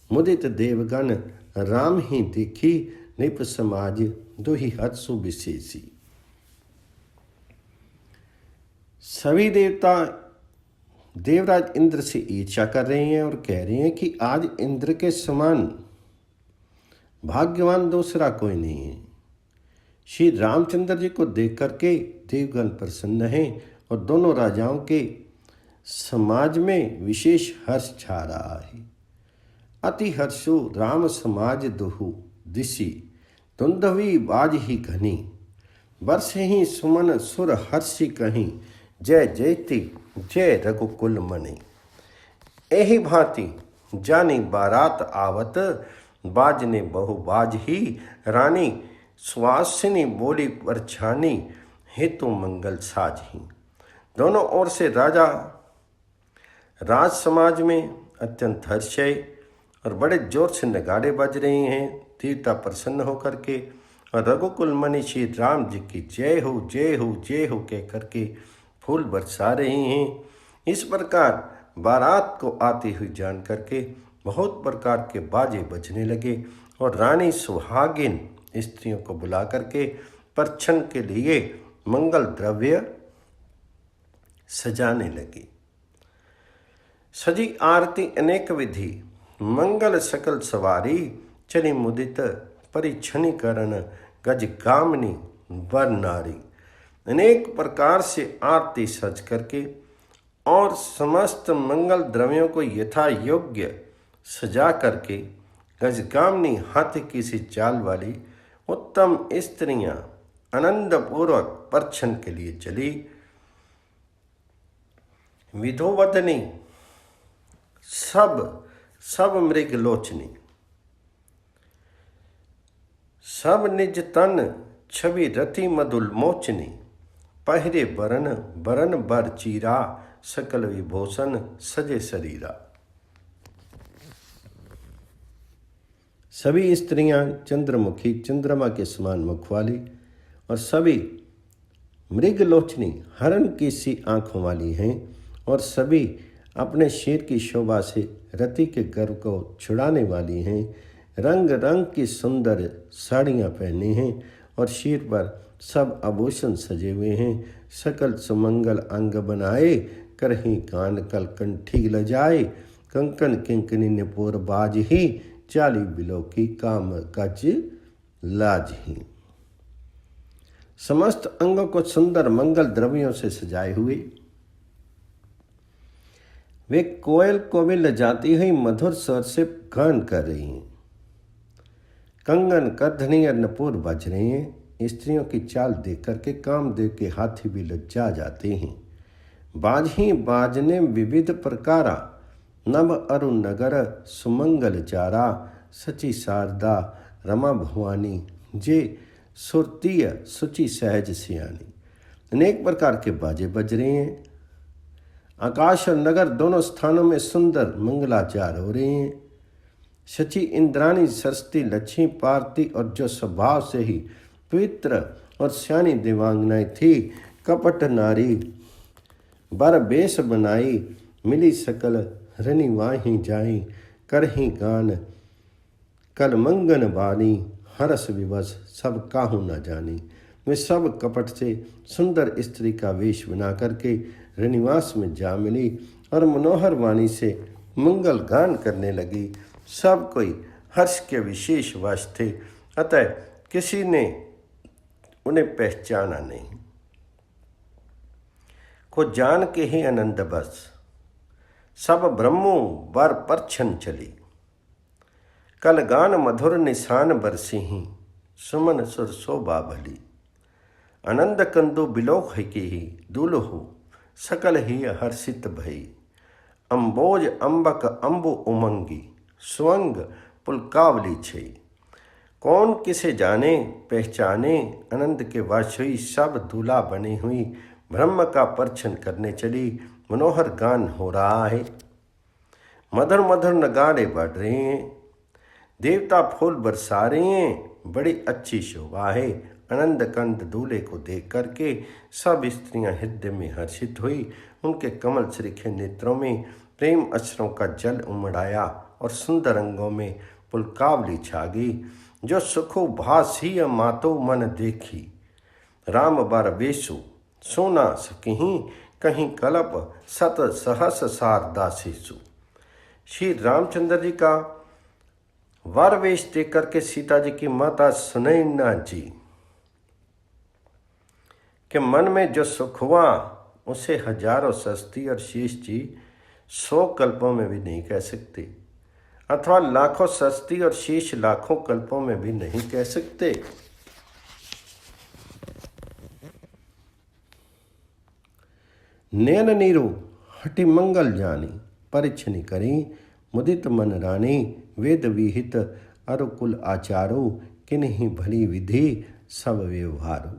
मुदित देवगण राम ही देखी, निप समाज दुहि हर्षु विशेषी। सभी देवता देवराज इंद्र से ईर्ष्या कर रहे हैं और कह रहे हैं कि आज इंद्र के समान भाग्यवान दूसरा कोई नहीं है। श्री रामचंद्र जी को देख करके देवगण प्रसन्न हैं और दोनों राजाओं के समाज में विशेष हर्ष छा रहा है। अति हर्षो राम समाज दुहु दिशि, धुंधवी बाज ही घनी, बरस ही सुमन सुर हर्षि कहीं, जय जयति जय रघुकुल मणि। एहि भांति जानी बारात आवत, बाजने बहु बाज ही, रानी सुवासिनी बोली परछानी, हेतु मंगल साज ही। दोनों ओर से राजा राज समाज में अत्यंत हर्ष है और बड़े जोर से नगाड़े बज रहे हैं, देवता प्रसन्न होकर के, और रघुकुल मणि श्री राम जी की जय हो जय हो जय हो कह करके फूल बरसा रहे हैं। इस प्रकार बारात को आती हुई जान करके बहुत प्रकार के बाजे बजने लगे और रानी सुहागिन स्त्रियों को बुला करके परछन के लिए मंगल द्रव्य सजाने लगी। सजी आरती अनेक विधि, मंगल सकल सवारी, चली मुदित परिछनि करन, गज गामनी वर नारी। अनेक प्रकार से आरती सज करके और समस्त मंगल द्रव्यों को यथा योग्य सजा करके गजगामनी हाथी की सी चाल वाली उत्तम स्त्रियां आनंदपूर्वक परछन के लिए चली। विधोवदनी सब मृग लोचनी, सब निज तन छवि रति मधुल मोचनी, पहरे बरन बरन बर चीरा, सकल विभूषण सजे शरीरा। सभी स्त्रियां चंद्रमुखी चंद्रमा के समान मुख वाली और सभी मृगलोचनी हरण की सी आंखों वाली हैं और सभी अपने शेर की शोभा से रति के गर्व को छुड़ाने वाली हैं। रंग रंग की सुंदर साड़ियाँ पहनी हैं और शीर पर सब आभूषण सजे हुए हैं। सकल सुमंगल अंग बनाए, करही कान कल कंठी लजाए, कंकन किंकनी निपुर बाज ही, चाली बिलो की काम कच लाज ही। समस्त अंगों को सुंदर मंगल द्रव्यों से सजाए हुए वे कोयल को भी लजाती हुई मधुर स्वर से गान कर रही हैं। कंगन करधनी और नपुर बज रहे हैं। स्त्रियों की चाल देख करके कामदेव के हाथी भी लज्जा जाते हैं। बाज ही बाजने विविध प्रकारा, नभ अरु नगर सुमंगल चारा, सची शारदा रमा भवानी, जे सुरतीय सुचि सहज सियानी। अनेक प्रकार के बाजे बज रहे हैं। आकाश और नगर दोनों स्थानों में सुंदर मंगलाचार हो रहे हैं। शची इंद्राणी सरस्वती लक्ष्मी पार्वती और जो स्वभाव से ही पवित्र और श्यानी देवांगनाएं थी, कपट नारी बर बेश बनाई, मिली सकल रनी वाही जाई, करही गान कल मंगन बानी, हरस विवश सब काहू न जानी। वे सब कपट से सुंदर स्त्री का वेश बना करके रनिवास में जा मिली और मनोहर वाणी से मंगल गान करने लगी। सब कोई हर्ष के विशेष वश थे, अतः किसी ने उन्हें पहचाना नहीं। को जान के ही आनंद बस, सब ब्रह्मों बर परछन चली, कल गान मधुर निशान बरसी ही, सुमन सुर शोभा भली। आनंद कंदु बिलोक है की ही, दुलहु सकल ही हर्षित भई, अम्बोज अम्बक अम्बु उमंगी, स्वंग पुलकावली छई। कौन किसे जाने पहचाने, आनंद के वश हुई सब दूल्हा बनी हुई, ब्रह्म का परछन करने चली। मनोहर गान हो रहा है, मधुर मधुर नगाड़े बढ़ रहे हैं, देवता फूल बरसा रहे हैं, बड़ी अच्छी शोभा है। आनंद कंद दूल्हे को देख करके सब स्त्रियां हृदय में हर्षित हुई। उनके कमल श्रीखे नेत्रों में प्रेम अश्रों का जल उमड़ाया और सुंदर अंगों में पुलकावली छा गई। जो सुखो भासी मातो मन देखी, राम बर वेशु सोना सकहीं, कहीं कलप सत सहस शारदा शिशु। श्री रामचंद्र जी का वर वेश देख करके सीता जी की माता सुनैना जी के मन में जो सुख हुआ उसे हजारों सस्ती और शेष जी 100 कल्पों में भी नहीं कह सकते, अथवा लाखों सस्ती और शेष लाखों कल्पों में भी नहीं कह सकते। नयन नीरु हटि मंगल जानी, परिछनि करी मुदित मन रानी, वेद विहित अरुकुल आचारो, किन्हीं भली विधि सब व्यवहारो।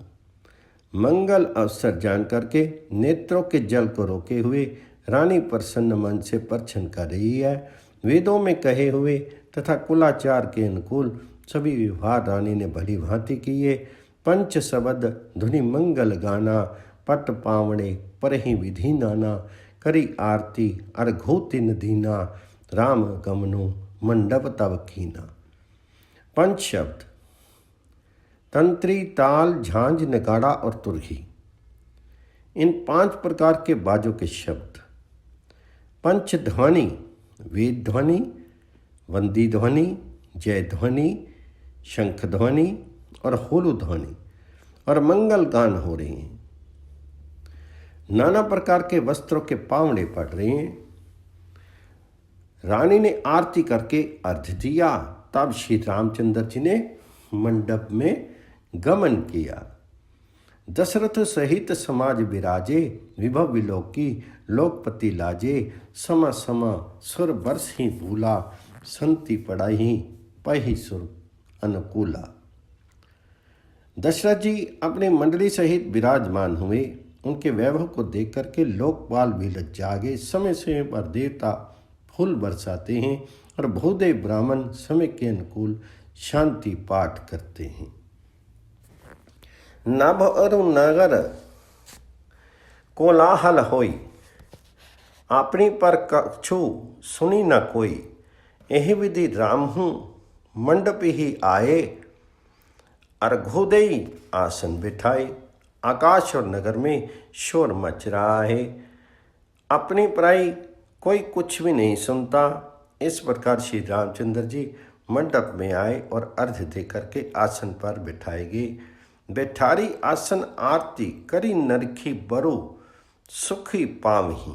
मंगल अवसर जान करके नेत्रों के जल को रोके हुए रानी प्रसन्न मन से परछन कर रही है। वेदों में कहे हुए तथा कुलाचार के अनुकूल सभी व्यवहार रानी ने भली भांति किए। पंच शब्द धुनि मंगल गाना, पट पावणे परहि विधि नाना, करी आरती अर्घोतिन दीना, राम गमनु मंडप तब कीना। पंच शब्द तंत्री, ताल, झांझ, नगाड़ा और तुरही, इन 5 प्रकार के बाजों के शब्द। पंच ध्वनि, वेद ध्वनि, वंदी ध्वनि, जय ध्वनि, शंख ध्वनि और होलु ध्वनि और मंगल गान हो रहे हैं। नाना प्रकार के वस्त्रों के पावड़े पड़ रहे हैं। रानी ने आरती करके अर्घ दिया, तब श्री रामचंद्र जी ने मंडप में गमन किया। दशरथ सहित समाज विराजे, विभव विलोकी लोकपति लाजे, समा समा सुर बरस ही भूला, संति पढ़ाई पही सुर अनुकूला। दशरथ जी अपनी मंडली सहित विराजमान हुए। उनके वैभव को देख करके लोकपाल भी लज्जा गए। समय समय पर देवता फूल बरसाते हैं और भूदेव ब्राह्मण समय के अनुकूल शांति पाठ करते हैं। नभ अरु नगर कोलाहल होई, अपनी पर कछु सुनी न कोई, यही विधि रामहूँ मंडप ही आए, अर्घोदयी आसन बिठाए। आकाश और नगर में शोर मच रहा है, अपनी पराई कोई कुछ भी नहीं सुनता। इस प्रकार श्री रामचंद्र जी मंडप में आए और अर्घ दे करके आसन पर बिठाए गए। बैठारी आसन आरती करी नरखी बरु, सुखी पावही,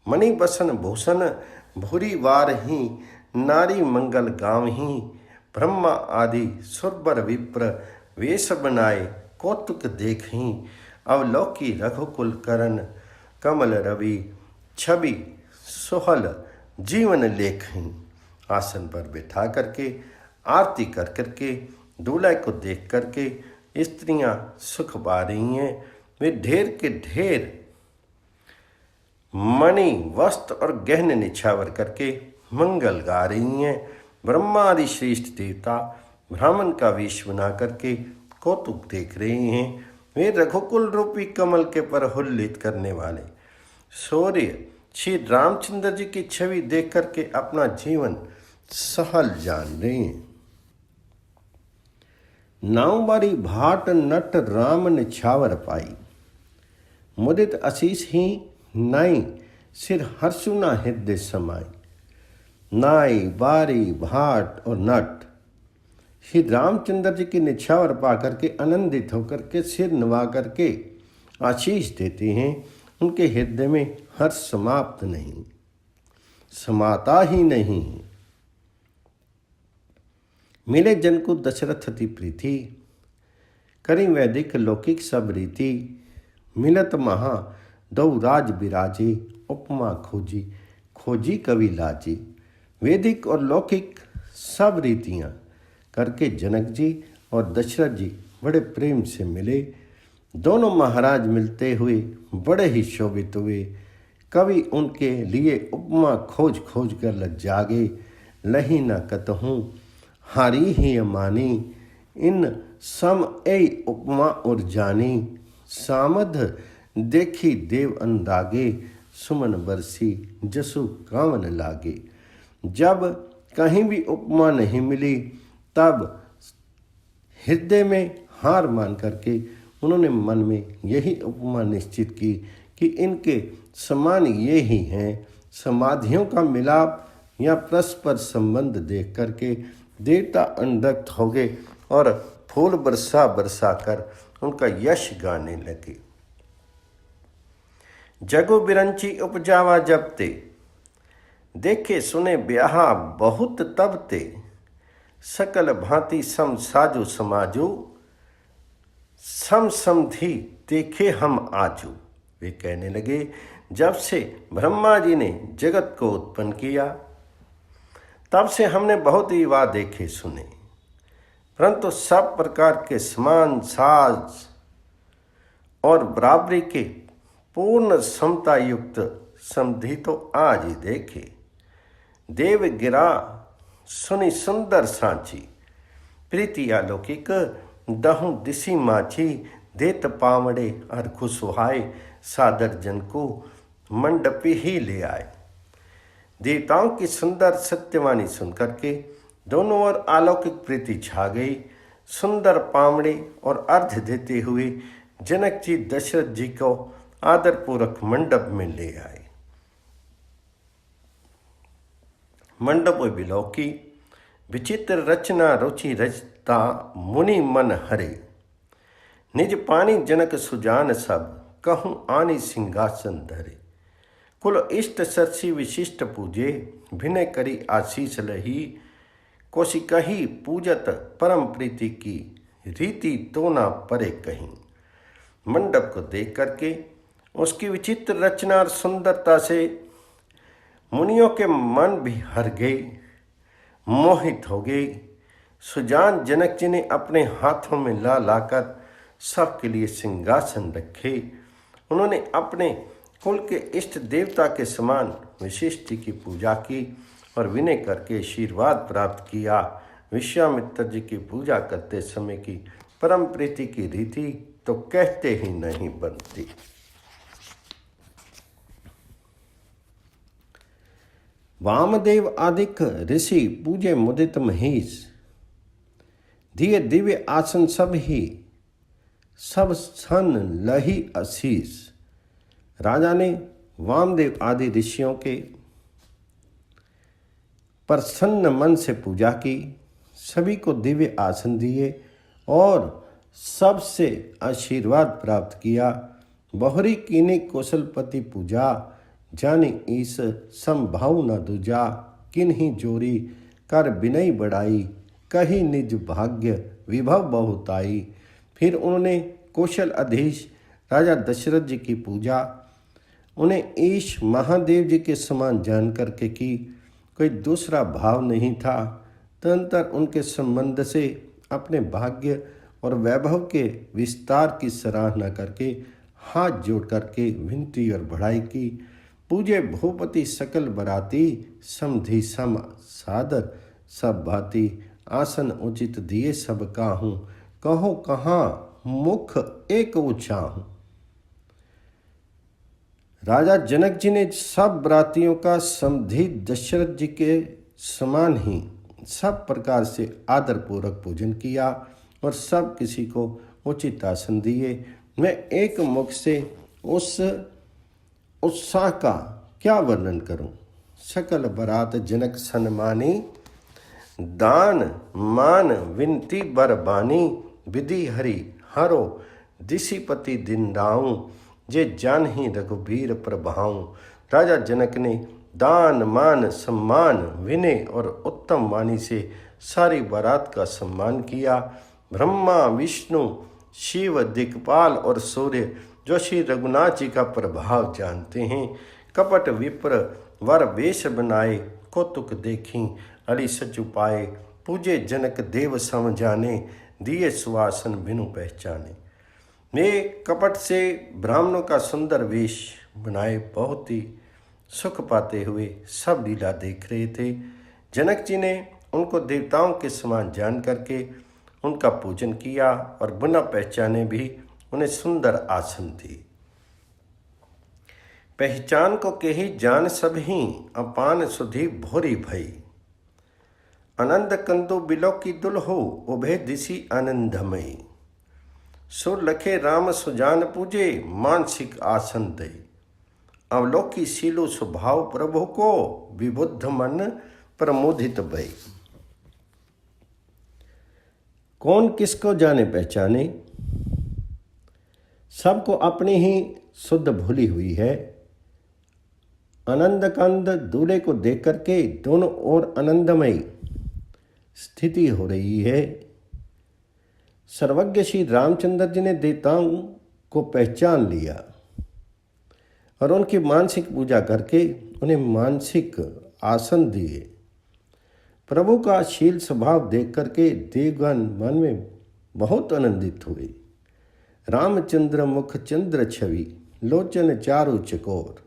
मणि बसन भूषण भूरी वारही, नारी मंगल गावही, ब्रह्मा आदि सुरबर विप्र वेश बनाए, कौतुक देखही, अवलोकी रघुकुल करण, कमल रवि छवि सुहल जीवन लेखही। आसन पर बैठा करके आरती कर करके दूल्हे को देख करके स्त्रियां सुख पा रही हैं। वे ढेर के ढेर मणि वस्त्र और गहने निछावर करके मंगल गा रही हैं। ब्रह्मा आदि श्रेष्ठ देवता ब्राह्मण का वेश बना करके कौतुक देख रहे हैं। वे रघुकुल रूपी कमल के पर हुल्लित करने वाले सूर्य श्री रामचंद्र जी की छवि देख करके अपना जीवन सहल जान रहे हैं। नावबारी भाट नट राम निछावर पाई, मुदित आशीष ही नाई, सिर हर्षुना हृदय समाई। नाई, बारी, भाट और नट श्री रामचंद्र जी की निछावर पा करके आनंदित होकर के सिर नवा करके आशीष देते हैं। उनके हृदय में हर्ष समाप्त नहीं, समाता ही नहीं। मिले जन को दशरथ अति प्रीति, करी वैदिक लौकिक सब रीति। मिलत महा दौ राज बिराजे, उपमा खोजी खोजी कवि लाजी। वैदिक और लौकिक सब रीतियाँ करके जनक जी और दशरथ जी बड़े प्रेम से मिले। दोनों महाराज मिलते हुए बड़े ही शोभित हुए। कवि उनके लिए उपमा खोज खोज कर लज्जा गए। लही न कतहूँ हारी ही अमानी, इन सम ए उपमा और जानी। सामध देखी देव अनुरागे, सुमन बरसी जसु कावन लागे। जब कहीं भी उपमा नहीं मिली तब हृदय में हार मान करके उन्होंने मन में यही उपमा निश्चित की कि इनके समान ये ही हैं। समाधियों का मिलाप या परस्पर संबंध देख करके देवता अनुरक्त हो गए और फूल बरसा बरसा कर उनका यश गाने लगे। जगु बिरंची उपजावा जबते, देखे सुने ब्याहा बहुत तबते, सकल भांति सम साजु समाजू, सम समधि देखे हम आजू। वे कहने लगे, जब से ब्रह्मा जी ने जगत को उत्पन्न किया तब से हमने बहुत ही वाह देखे सुने, परंतु सब प्रकार के समान साज और बराबरी के पूर्ण समता युक्त समधि तो आज ही देखे। देव गिरा सुनी सुंदर सांची, प्रीति अलौकिक दहु दिसी माछी, देत पावड़े और खुशहाय, सादर जन को मंडपी ही ले आए। देवताओं की सुंदर सत्यवाणी सुनकर के दोनों ओर अलौकिक प्रीति छा गई। सुंदर पावड़े और अर्घ देते हुए जनक जी दशरथ जी को आदरपूर्वक मंडप में ले आए। मंडप बिलौकी विचित्र रचना रुचि रचता, मुनि मन हरे, निज पानी जनक सुजान सब, कहूँ आनी सिंहासन धरे। कुल इष्ट सरसी विशिष्ट पूजे, भिनय करी आशीष लही, कोशिकही पूजत परम प्रीति की, रीति तो ना परे कहीं। मंडप को देख करके उसकी विचित्र रचना और सुंदरता से मुनियों के मन भी हर गए, मोहित हो गए। सुजान जनक जी ने अपने हाथों में ला लाकर सबके लिए सिंहासन रखे। उन्होंने अपने कुल के इष्ट देवता के समान विशिष्ट की पूजा की और विनय करके आशीर्वाद प्राप्त किया। विश्वामित्र जी की पूजा करते समय की परम प्रीति की रीति तो कहते ही नहीं बनती। वामदेव आदिक ऋषि पूजे मुदित महेश, दिए दिव्य आसन सब ही, सब सन लही आशीष। राजा ने वामदेव आदि ऋषियों के प्रसन्न मन से पूजा की, सभी को दिव्य आसन दिए और सबसे आशीर्वाद प्राप्त किया। बहुरी कीने कौशलपति पूजा, जाने ईस संभाव न दूजा। किन्हीं जोरी कर बिनई बढ़ाई, कही निज भाग्य विभव बहुताई। फिर उन्होंने कौशल अधीश राजा दशरथ जी की पूजा, उन्हें ईश महादेव जी के समान जान करके की, कोई दूसरा भाव नहीं था। तदनंतर उनके संबंध से अपने भाग्य और वैभव के विस्तार की सराहना करके हाथ जोड़ करके विनती और बढ़ाई की। पूजे भूपति सकल बराती, समधि सम सादर सब भांति। आसन उचित दिए सब काहूँ, कहो कहाँ मुख एक उचाहूँ। राजा जनक जी ने सब बरातियों का समधि दशरथ जी के समान ही सब प्रकार से आदरपूर्वक पूजन किया और सब किसी को उचित आसन दिए। मैं एक मुख से उस उत्साह का क्या वर्णन करूं। सकल बरात जनक सन्मानी, दान मान विनती बरबानी। विधि हरि हरो दिशिपति दिन राऊं, जे जान ही रघुबीर प्रभाऊं। राजा जनक ने दान मान सम्मान विनय और उत्तम वाणी से सारी बारात का सम्मान किया। ब्रह्मा विष्णु शिव दिक्पाल और सूर्य जो श्री रघुनाथ जी का प्रभाव जानते हैं, कपट विप्र वर वेश बनाए, कौतुक देखी अली सच उपाए। पूजे जनक देव सम जाने, दिए सुवासन बिनु पहचाने। वे कपट से ब्राह्मणों का सुंदर वेश बनाए बहुत ही सुख पाते हुए सब लीला देख रहे थे। जनक जी ने उनको देवताओं के समान जान करके उनका पूजन किया और बिना पहचाने भी उन्हें सुंदर आसन दी। पहचान को कही जान सब ही, अपान सुधि भोरी भई। आनंद कंदो बिलो की दुल्हो, उभे दिशी आनंदमयी। सुर लखे राम सुजान पूजे, मानसिक आसन दे। अवलोकी सीलो स्वभाव प्रभु को, विबुद्ध मन प्रमोदित भई। कौन किसको जाने पहचाने, सबको अपनी ही शुद्ध भूली हुई है। आनंद कंद दूल्हे को देख करके दोनों ओर आनंदमयी स्थिति हो रही है। सर्वज्ञ श्री रामचंद्र जी ने देवताओं को पहचान लिया और उनकी मानसिक पूजा करके उन्हें मानसिक आसन दिए। प्रभु का शील स्वभाव देख करके देवगण मन में बहुत आनंदित हुए। रामचंद्र मुख चंद्र छवि, लोचन चारु चकोर,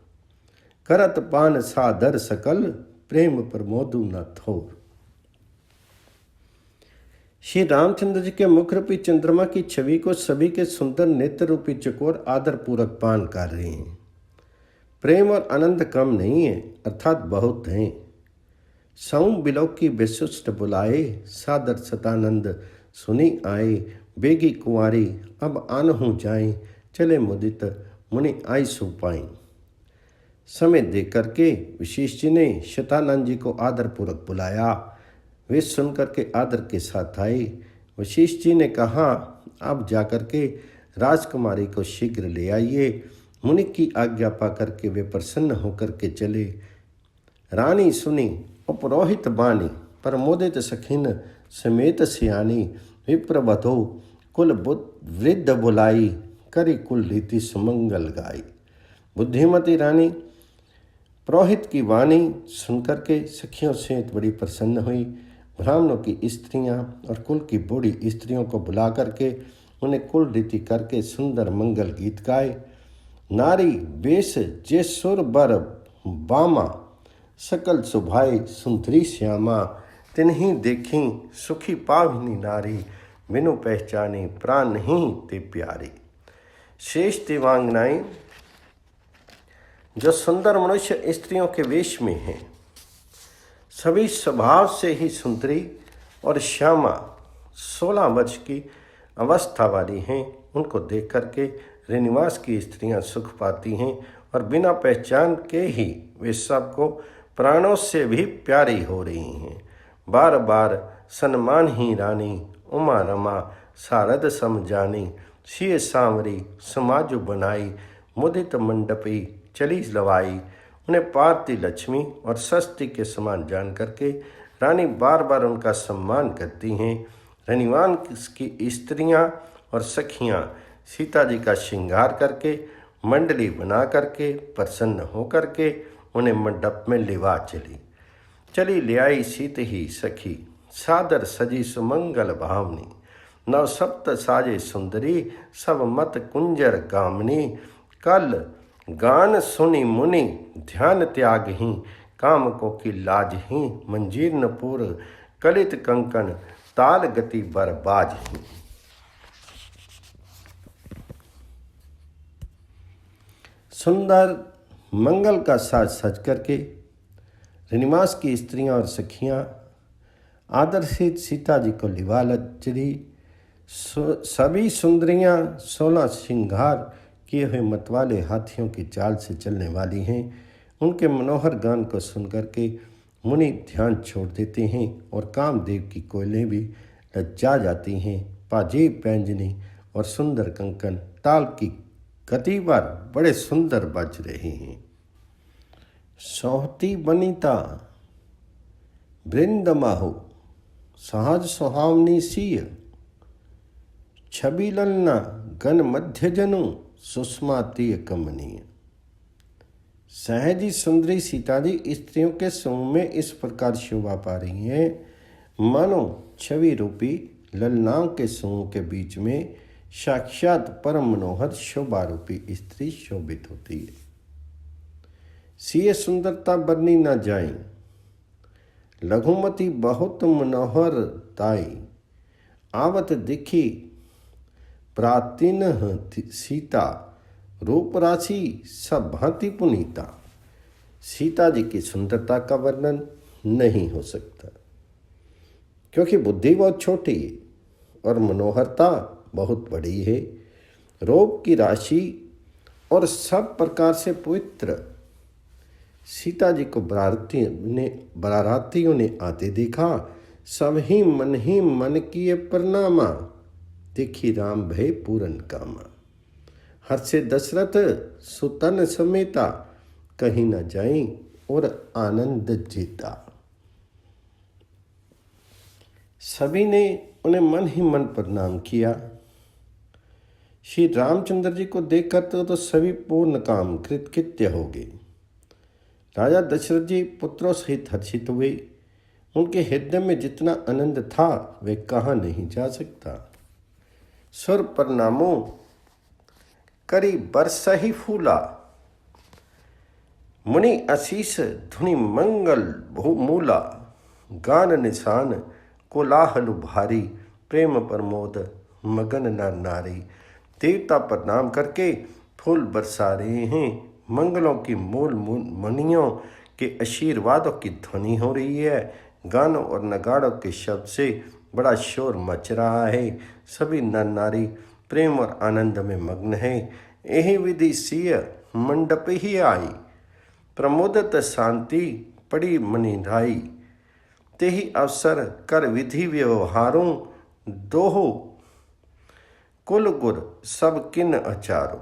करत पान सादर सकल, प्रेम प्रमोदु न थोर। श्री रामचंद्र जी के मुख रूपी चंद्रमा की छवि को सभी के सुंदर नेत्र रूपी चकोर आदर पूर्वक पान कर रहे हैं। प्रेम और आनंद कम नहीं है, अर्थात बहुत हैं। सौ बिलोक की विशिष्ट बुलाए, सादर सतानंद सुनी आए। बेगी कुंवारी अब आनहु जाए, चले मुदित मुनि आई सुपाई। समय दे करके विशेष जी ने शतानंद जी को आदर पूर्वक बुलाया। वे सुन करके आदर के साथ आए। वशिष्ठ जी ने कहा, अब जाकर के राजकुमारी को शीघ्र ले आइए। मुनि की आज्ञा पा करके वे प्रसन्न होकर के चले। रानी सुनी उपरोहित बानी, प्रमोदित सखिन समेत सियानी। विप्रवधो कुल वृद्ध बुलाई, करी कुल रीति सुमंगल गाई। बुद्धिमती रानी पुरोहित की वाणी सुनकर के सखियों से बड़ी प्रसन्न हुई। ब्राह्मणों की स्त्रियां और कुल की बूढ़ी स्त्रियों को बुला करके उन्हें कुल रीति करके सुंदर मंगल गीत गाए। नारी बेश जे सुर बर बामा, सकल सुभाई सुंदरी श्यामा। तिन्हीं देखी सुखी पावनी नारी, बिनु पहचानी प्राण नहीं ते प्यारी। शेष देवांगनाएं जो सुंदर मनुष्य स्त्रियों के वेश में हैं, सभी स्वभाव से ही सुंदरी और श्यामा 16 वर्ष की अवस्था वाली हैं। उनको देख करके श्रीनिवास की स्त्रियां सुख पाती हैं और बिना पहचान के ही वे सबको प्राणों से भी प्यारी हो रही हैं। बार बार सन्मान ही रानी, उमा रमा सारद समझानी। सिय सांवरी समाजु बनाई, मुदित मंडपी चली लवाई। उन्हें पार्ति लक्ष्मी और सस्ती के समान जान करके रानी बार बार उनका सम्मान करती हैं। श्रीनिवास की स्त्रियां और सखियां सीता जी का श्रृंगार करके मंडली बना करके प्रसन्न होकर के उन्हें मंडप में लिवा चली ले आई। सीत ही सखी सादर सजी सुमंगल भावनी। नव सप्त साजे सुंदरी, सब मत कुंजर गामनी। कल गान सुनी मुनि, ध्यान त्याग ही। काम को की लाज ही, मंजीर्ण पुर कलित कंकन। ताल गति बरबाज ही। सुंदर मंगल का साज सज करके श्रीनिवास की स्त्रियां और सखियां आदर से सीता जी को लिवा चली। सभी सुंदरियां 16 श्रृंगार किए हुए मतवाले हाथियों की चाल से चलने वाली हैं। उनके मनोहर गान को सुनकर के मुनि ध्यान छोड़ देते हैं और कामदेव की कोयलें भी लज्जा जाती हैं। पाजेब पैंजनी और सुंदर कंकन ताल की गति पर बड़े सुंदर बज रहे हैं। सोहती बनीता वृंद माहु, सहज सुहावनी सिय। छवि ललना गण मध्य जनु, सुषमा तीय कमनीय। सहजी सुंदरी सीता जी स्त्रियों के समूह में इस प्रकार शोभा पा रही हैं, मानो छवि रूपी ललनाओं के समूह के बीच में साक्षात परम मनोहर शोभा रूपी स्त्री शोभित होती है। सिय सुंदरता बरनी न जाई, लघुमती बहुत मनोहर ताई। आवत दिखी प्रातिन सीता, रूप राशि सब भांति पुनीता। सीता जी की सुंदरता का वर्णन नहीं हो सकता, क्योंकि बुद्धि बहुत छोटी है और मनोहरता बहुत बड़ी है। रूप की राशि और सब प्रकार से पवित्र सीता जी को बारातियों ने आते देखा। सब ही मन किए प्रणामा, देखी राम भय पूरन कामा। हर्षे दशरथ सुतन समेता, कहीं न जाई और आनंद जीता। सभी ने उन्हें मन ही मन प्रणाम किया। श्री रामचंद्र जी को देखकर तो सभी पूर्ण काम कृतकृत्य हो गए। राजा दशरथ जी पुत्रों सहित हर्षित हुए। उनके हृदय में जितना आनंद था वे कहा नहीं जा सकता। सुर प्रणामों करी बरस ही फूला, मुनि आशीष धुनि मंगल भूमूला, गान निशान कोलाहल भारी, प्रेम प्रमोद मगन नर नारी। देवता प्रणाम करके फूल बरसा रहे हैं। मंगलों की मूल मणियों के आशीर्वादों की ध्वनि हो रही है। गानों और नगाड़ों के शब्द से बड़ा शोर मच रहा है। सभी नर नारी प्रेम और आनंद में मग्न है। यही विधि सिय मंडप ही आई, प्रमोदत शांति पड़ी मनि राई। तेहि अवसर कर विधि व्यवहारों, दोहो कुल गुर सब किन अचारो।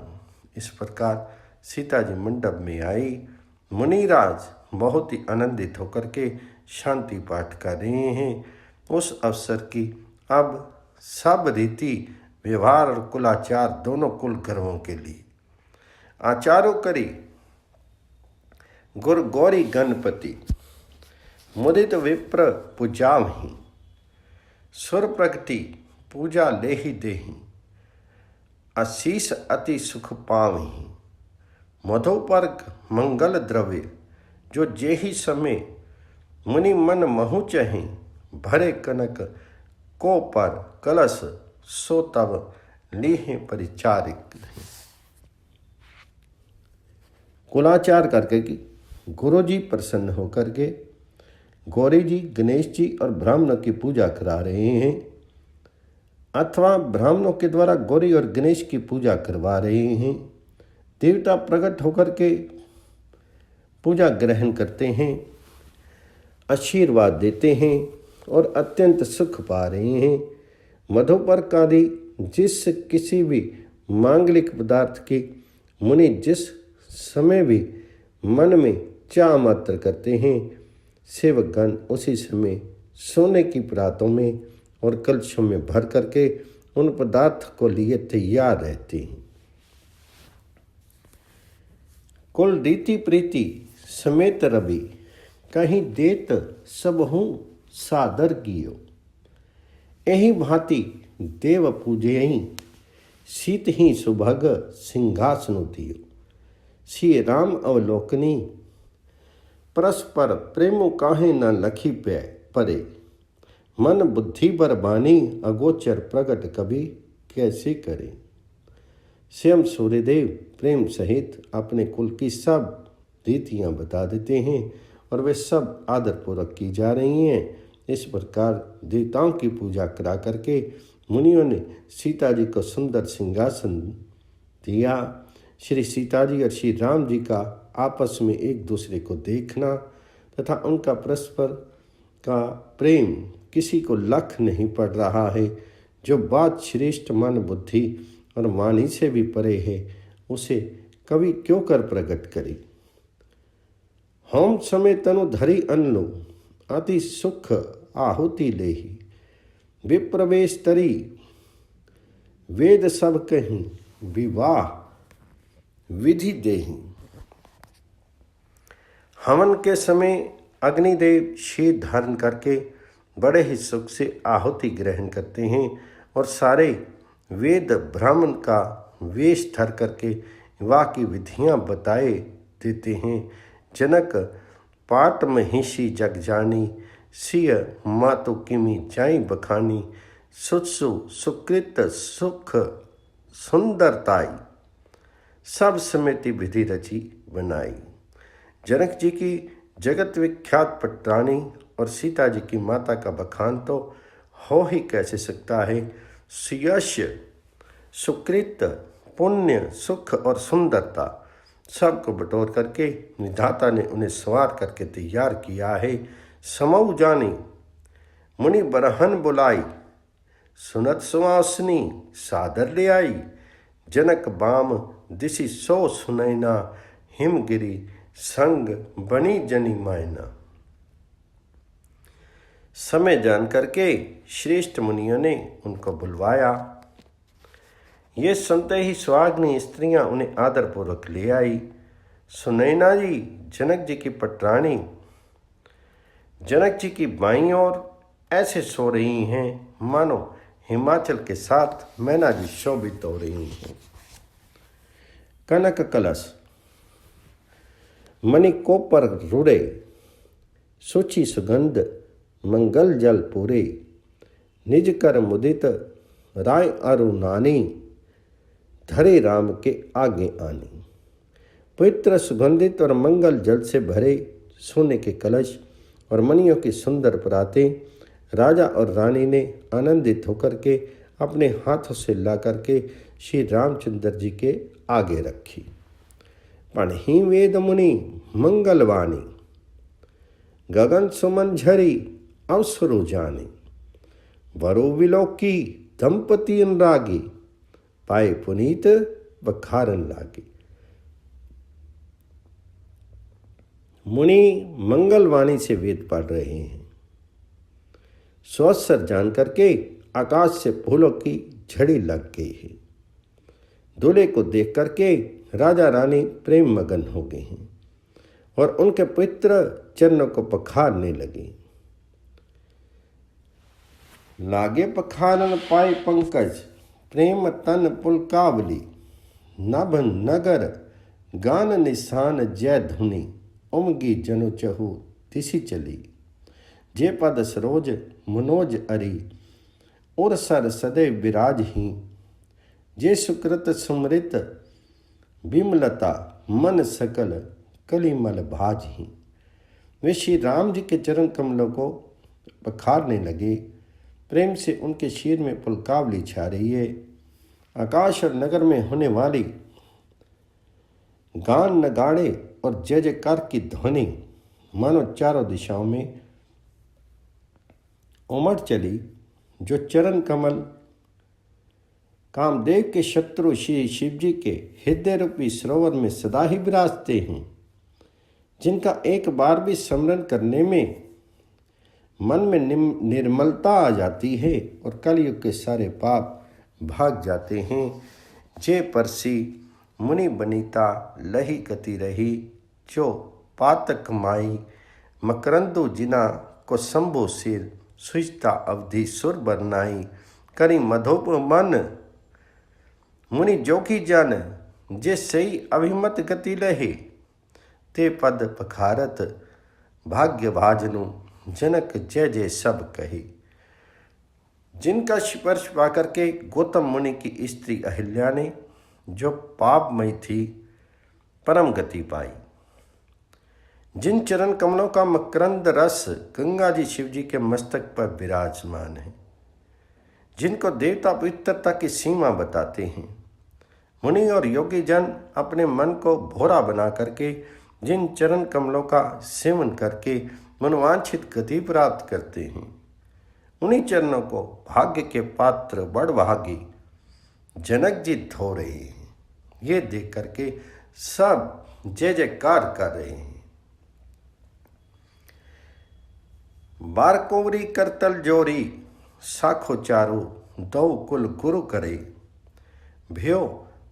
इस प्रकार सीता जी मंडप में आई। मुनिराज बहुत ही आनंदित होकर के शांति पाठ कर रहे हैं। उस अवसर की अब सब रीति व्यवहार और कुलाचार दोनों कुल गर्वों के लिए आचारो करी गुर गौरी गणपति, मुदित विप्र पूजावहि, सुर प्रगति पूजा लेहि देहि, आशीष अति सुख पावहि। मधोपर्क मंगल द्रव्य जो जेहि समय, मुनि मन महु चहि, भरे कनक को पर कलश, सो तब लीहे परिचारिक। कुलाचार करके कि गुरु जी प्रसन्न होकर के गौरी जी, गणेश जी और ब्राह्मणों की पूजा करा रहे हैं, अथवा ब्राह्मणों के द्वारा गौरी और गणेश की पूजा करवा रहे हैं। देवता प्रकट होकर के पूजा ग्रहण करते हैं, आशीर्वाद देते हैं और अत्यंत सुख पा रहे हैं। मधोपर्क आदि जिस किसी भी मांगलिक पदार्थ की मुनि जिस समय भी मन में चाह मात्र करते हैं, सेवकगण उसी समय सोने की परातों में और कलशों में भर करके उन पदार्थ को लिए तैयार रहते हैं। कुल रीति प्रीति समेत रवि, कहीं देत सब हूँ सादर कियो। यही भांति देव पूजयहि, सीत ही सुभग सिंहासन दियो। श्री राम अवलोकनी, परस्पर प्रेमो काहे न लखी पे परे। मन बुद्धि बर बानी, अगोचर प्रगट कभी कैसे करे। स्वयं सूर्यदेव प्रेम सहित अपने कुल की सब रीतियाँ बता देते हैं और वे सब आदरपूर्वक की जा रही हैं। इस प्रकार देवताओं की पूजा करा करके मुनियों ने सीता जी को सुंदर सिंहासन दिया। श्री सीता जी और श्री राम जी का आपस में एक दूसरे को देखना तथा उनका परस्पर का प्रेम किसी को लख नहीं पड़ रहा है। जो बात श्रेष्ठ मन बुद्धि और वाणी से भी परे है, उसे कवि क्यों कर प्रकट करे। होम समय तनु धरि अनलो, अति सुख आहुति लेहि। विप्रवेश तरी वेद सब कहीं, विवाह विधि देहि। हवन के समय अग्निदेव शीत धारण करके बड़े ही सुख से आहुति ग्रहण करते हैं और सारे वेद ब्राह्मण का वेश धर करके विवाह की विधियाँ बताए देते हैं। जनक पाट महिषी जग जानी, सिय मातु किमी जाई बखानी। सुत्सु सुकृत सुख सुंदरताई, सब समेति विधि रची बनाई। जनक जी की जगत विख्यात पटरानी और सीता जी की माता का बखान तो हो ही कैसे सकता है। सुयश सुकृत पुण्य सुख और सुंदरता सबको बटोर करके विधाता ने उन्हें सवार करके तैयार किया है। समऊ जानी मुनि बरहन बुलाई, सुनत सुवासनी सादर ले आई। जनक बाम दिसी सो सुनैना, हिमगिरी संग बनी जनी मायना। समय जान करके श्रेष्ठ मुनियों ने उनको बुलवाया। ये सुनते ही सुहागनी स्त्रियां उन्हें आदरपूर्वक ले आई। सुनैना जी जनक जी की पटरानी जनक जी की बाईं ओर ऐसे सो रही हैं मानो हिमाचल के साथ मैना जी शोभित हो रही हैं। कनक कलश मणि कोपर रुड़े, सुचि सुगंध मंगल जल पूरे। निज कर मुदित राय अरु नानी, धरे राम के आगे आनी। पवित्र सुगंधित और मंगल जल से भरे सोने के कलश और मणियों की सुंदर परातें राजा और रानी ने आनंदित होकर के अपने हाथों से ला करके श्री रामचंद्र जी के आगे रखी। पढ़ी वेद मुनि मंगलवाणी, गगन सुमन झरी अवसरु जानी। वरु विलोकी दंपति अनुरागी, पाए पुनीत बखारन लागी। मुनि मंगलवाणी से वेद पढ़ रहे हैं। स्वस्वर जान करके आकाश से फूलों की झड़ी लग गई है। दूल्हे को देख करके राजा रानी प्रेम मगन हो गए हैं और उनके पवित्र चरणों को पखारने लगे। लागे पखारन पाए पंकज, प्रेम तन पुलकावली। नभ नगर गान निशान जय धुनि, उमगी जनु चहु तिसी चली। जे पद सरोज मनोज अरी, उर सर सदैव विराज ही। जे सुकृत सुमृत विमलता, मन सकल कलिमल भाज ही। वे श्री राम जी के चरण कमलों को पखारने लगे। प्रेम से उनके शीर में पुलकावली छा रही है। आकाश और नगर में होने वाली गान नगाड़े और जय जयकार की ध्वनि मानो चारों दिशाओं में उमड़ चली। जो चरण कमल कामदेव के शत्रु श्री शिव जी के हृदय रूपी सरोवर में सदा ही विराजते हैं, जिनका एक बार भी स्मरण करने में मन में निर्मलता आ जाती है और कलयुग के सारे पाप भाग जाते हैं। जे परसी मुनि बनीता, लही गति रही। जो पातक माई मकरंदु जिना, को शंभु सिर सुजता अवधि सुर बरनाई। करी मधुप मन मुनि जोखी जन, जे सही अभिमत गति लहे। ते पद पखारत भाग्य भाजनु, जनक जय जय सब कही। जिनका स्पर्श पाकर के गौतम मुनि की स्त्री अहिल्या ने, जो पापमयी थी, परम गति पाई। जिन चरण कमलों का मकरंद रस गंगा जी शिव जी के मस्तक पर विराजमान है, जिनको देवता पवित्रता की सीमा बताते हैं। मुनि और योगी जन अपने मन को भोरा बना करके जिन चरण कमलों का सेवन करके मनवांछित गति प्राप्त करते हैं, उन्हीं चरणों को भाग्य के पात्र बड़भागी जनक जी धो रहे हैं। ये देख करके सब जय जयकार कर रहे हैं। बारकोवरी करतल जोरी, साखो चारू दो कुल गुरु करे। भ्यो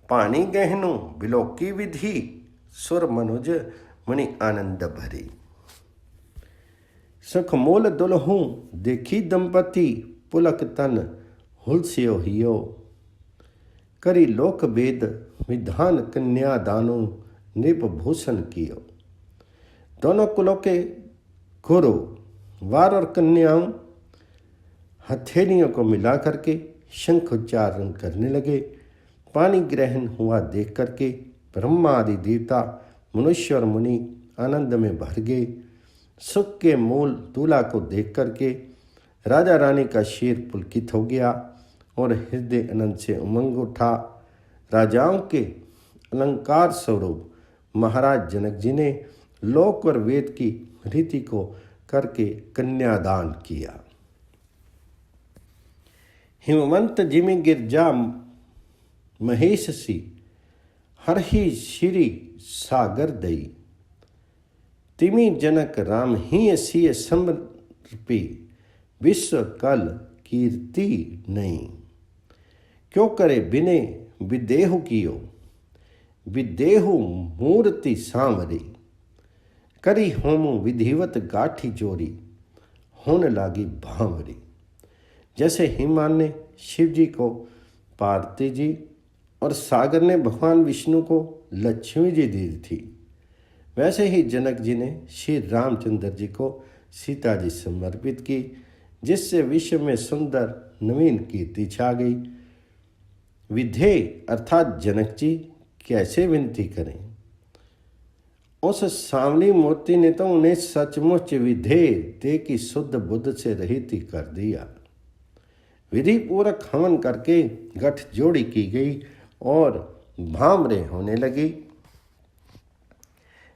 पानी गहनु बिलोकी विधि, सुर मनुज मुनि आनंद भरी। सुख मूल दुलहूँ देखी दंपति, पुलक तन हुलस्यो हियो। करी लोक वेद विधान कन्या दानो, नृप भूषण कियो। दोनों कुलों के गुरु वार और कन्याओं हथेलियों को मिला करके शंख उच्चारण करने लगे। पानी ग्रहण हुआ देख करके ब्रह्मा आदि देवता, मनुष्य और मुनि आनंद में भर गए। सुख के मूल दूल्हा को देख करके राजा रानी का शीर पुलकित हो गया और हृदय आनंद से उमंग उठा। राजाओं के अलंकार स्वरूप महाराज जनक जी ने लोक और वेद की रीति को करके कन्यादान किया। हिमवंत जिमि गिरजा महेश सी, हर ही श्री सागर दई। तिमी जनक राम ही सिय समर्पी, विश्व कल कीर्ति नहीं। क्यों करे बिने विदेहु कियो, विदेहु मूर्ति सांवरी। करी होम विधिवत गाठी जोरी, होने लागी भांवरी। जैसे हिमान ने शिव जी को पार्वती जी और सागर ने भगवान विष्णु को लक्ष्मी जी दी थी, वैसे ही जनक जी ने श्री रामचंद्र जी को सीता जी समर्पित की, जिससे विश्व में सुंदर नवीन कीर्ति छा गई। विधेय अर्थात जनक जी कैसे विनती करें। उस सांवली मूर्ति ने तो उन्हें सचमुच विधेय दे की शुद्ध बुद्ध से रहित ही कर दिया। विधि पूर्वक हवन करके गठजोड़ी की गई और भामरे होने लगी।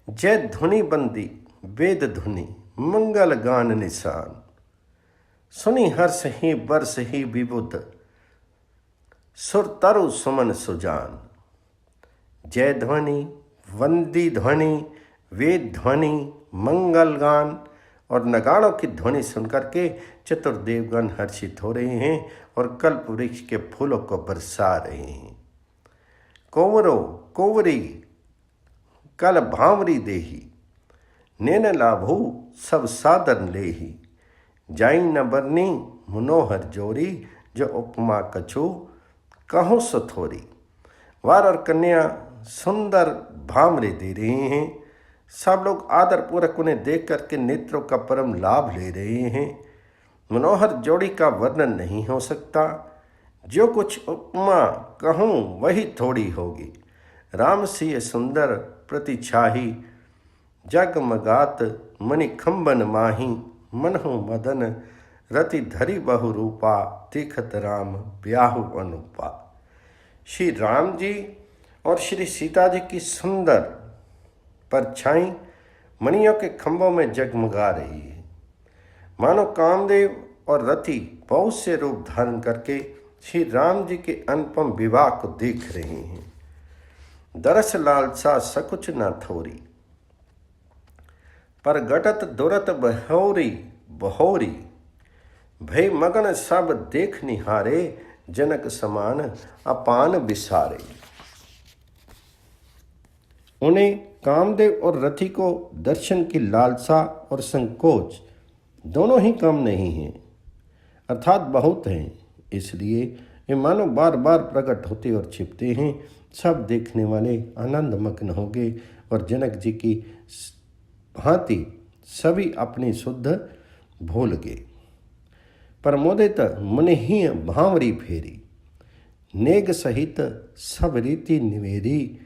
जय धुनि बंदी वेद धुनि, मंगल गान निशान। सुनी हर्ष ही बरस ही विबुध, सुर तरु सुमन सुजान। जय ध्वनि, वंदी ध्वनि, वेद ध्वनि, मंगल गान और नगाड़ों की ध्वनि सुनकर के चतुर्देवगण हर्षित हो रहे हैं और कल्प वृक्ष के फूलों को बरसा रहे हैं। कोवरो कोवरी कल भावरी देही, नैन लाभू सब साधन लेही। जाई न बरनी मनोहर जोरी, जो उपमा कछु कहूँ सथोरी। वर और कन्या सुंदर भामरे दे रहे हैं। सब लोग आदरपूर्वक उन्हें देख करके नेत्रों का परम लाभ ले रहे हैं। मनोहर जोड़ी का वर्णन नहीं हो सकता। जो कुछ उपमा कहूँ वही थोड़ी होगी। राम सिय सुंदर प्रतिछाही, जगमगात मणिखंबन माही। मनहु मदन रति धरी बहु रूपा, दिखत राम ब्याहु अनुपा। श्री राम जी और श्री सीता जी की सुंदर परछाई मणियों के खंभों में जगमगा रही है। मानो कामदेव और रति बहुत से रूप धारण करके श्री राम जी के अनुपम विवाह को देख रहे हैं। दरस लालसा सकुच न थोरी, पर गटत दुरत बहोरी बहोरी। भय मगन सब देख निहारे, जनक समान अपान विसारे। उन्हें कामदेव और रति को दर्शन की लालसा और संकोच दोनों ही कम नहीं हैं, अर्थात बहुत हैं। इसलिए वे मानो बार बार प्रकट होते और छिपते हैं। सब देखने वाले आनंदमग्न हो गए और जनक जी की भांति सभी अपनी शुद्ध भूल गए। प्रमोदित मुनि ही भांवरी फेरी, नेग सहित सब रीति निवेरी।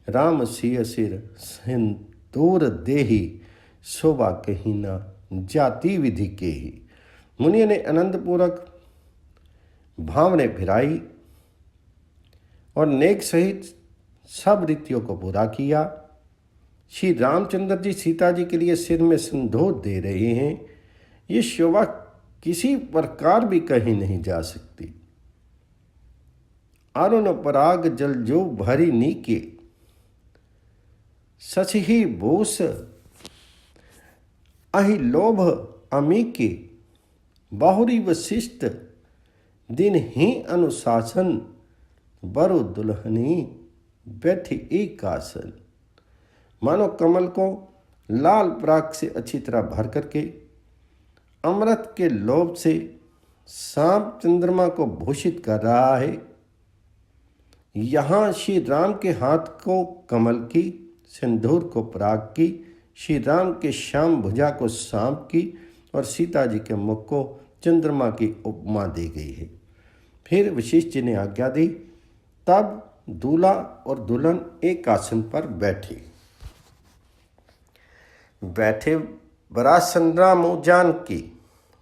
राम सिय सिर सिंदूर देही, शोभा कहीं न जाति विधि के ही। मुनि ने आनंदपूर्वक भावने फिराई और नेक सहित सब रीतियों को पूरा किया। श्री रामचंद्र जी सीता जी के लिए सिर में सिंदूर दे रहे हैं। ये शोभा किसी प्रकार भी कहीं नहीं जा सकती। अरुण पराग जल जो भरी नीके, सच ही बोस अहि लोभ अमीके। बाहुरी वशिष्ठ दिन ही अनुशासन, बरु दुल्हनी बैठी एक आसन। मानो कमल को लाल पराग से अच्छी तरह भर करके अमृत के लोभ से सांप चंद्रमा को भूषित कर रहा है। यहाँ श्री राम के हाथ को कमल की, सिंदूर को पराग की, श्री राम के श्याम भुजा को सांप की और सीता जी के मुख को चंद्रमा की उपमा दी गई है। फिर वशिष्ठ जी ने आज्ञा दी, तब दूल्हा और दुल्हन एक आसन पर बैठे। बैठे बरासंग्राम जानकी,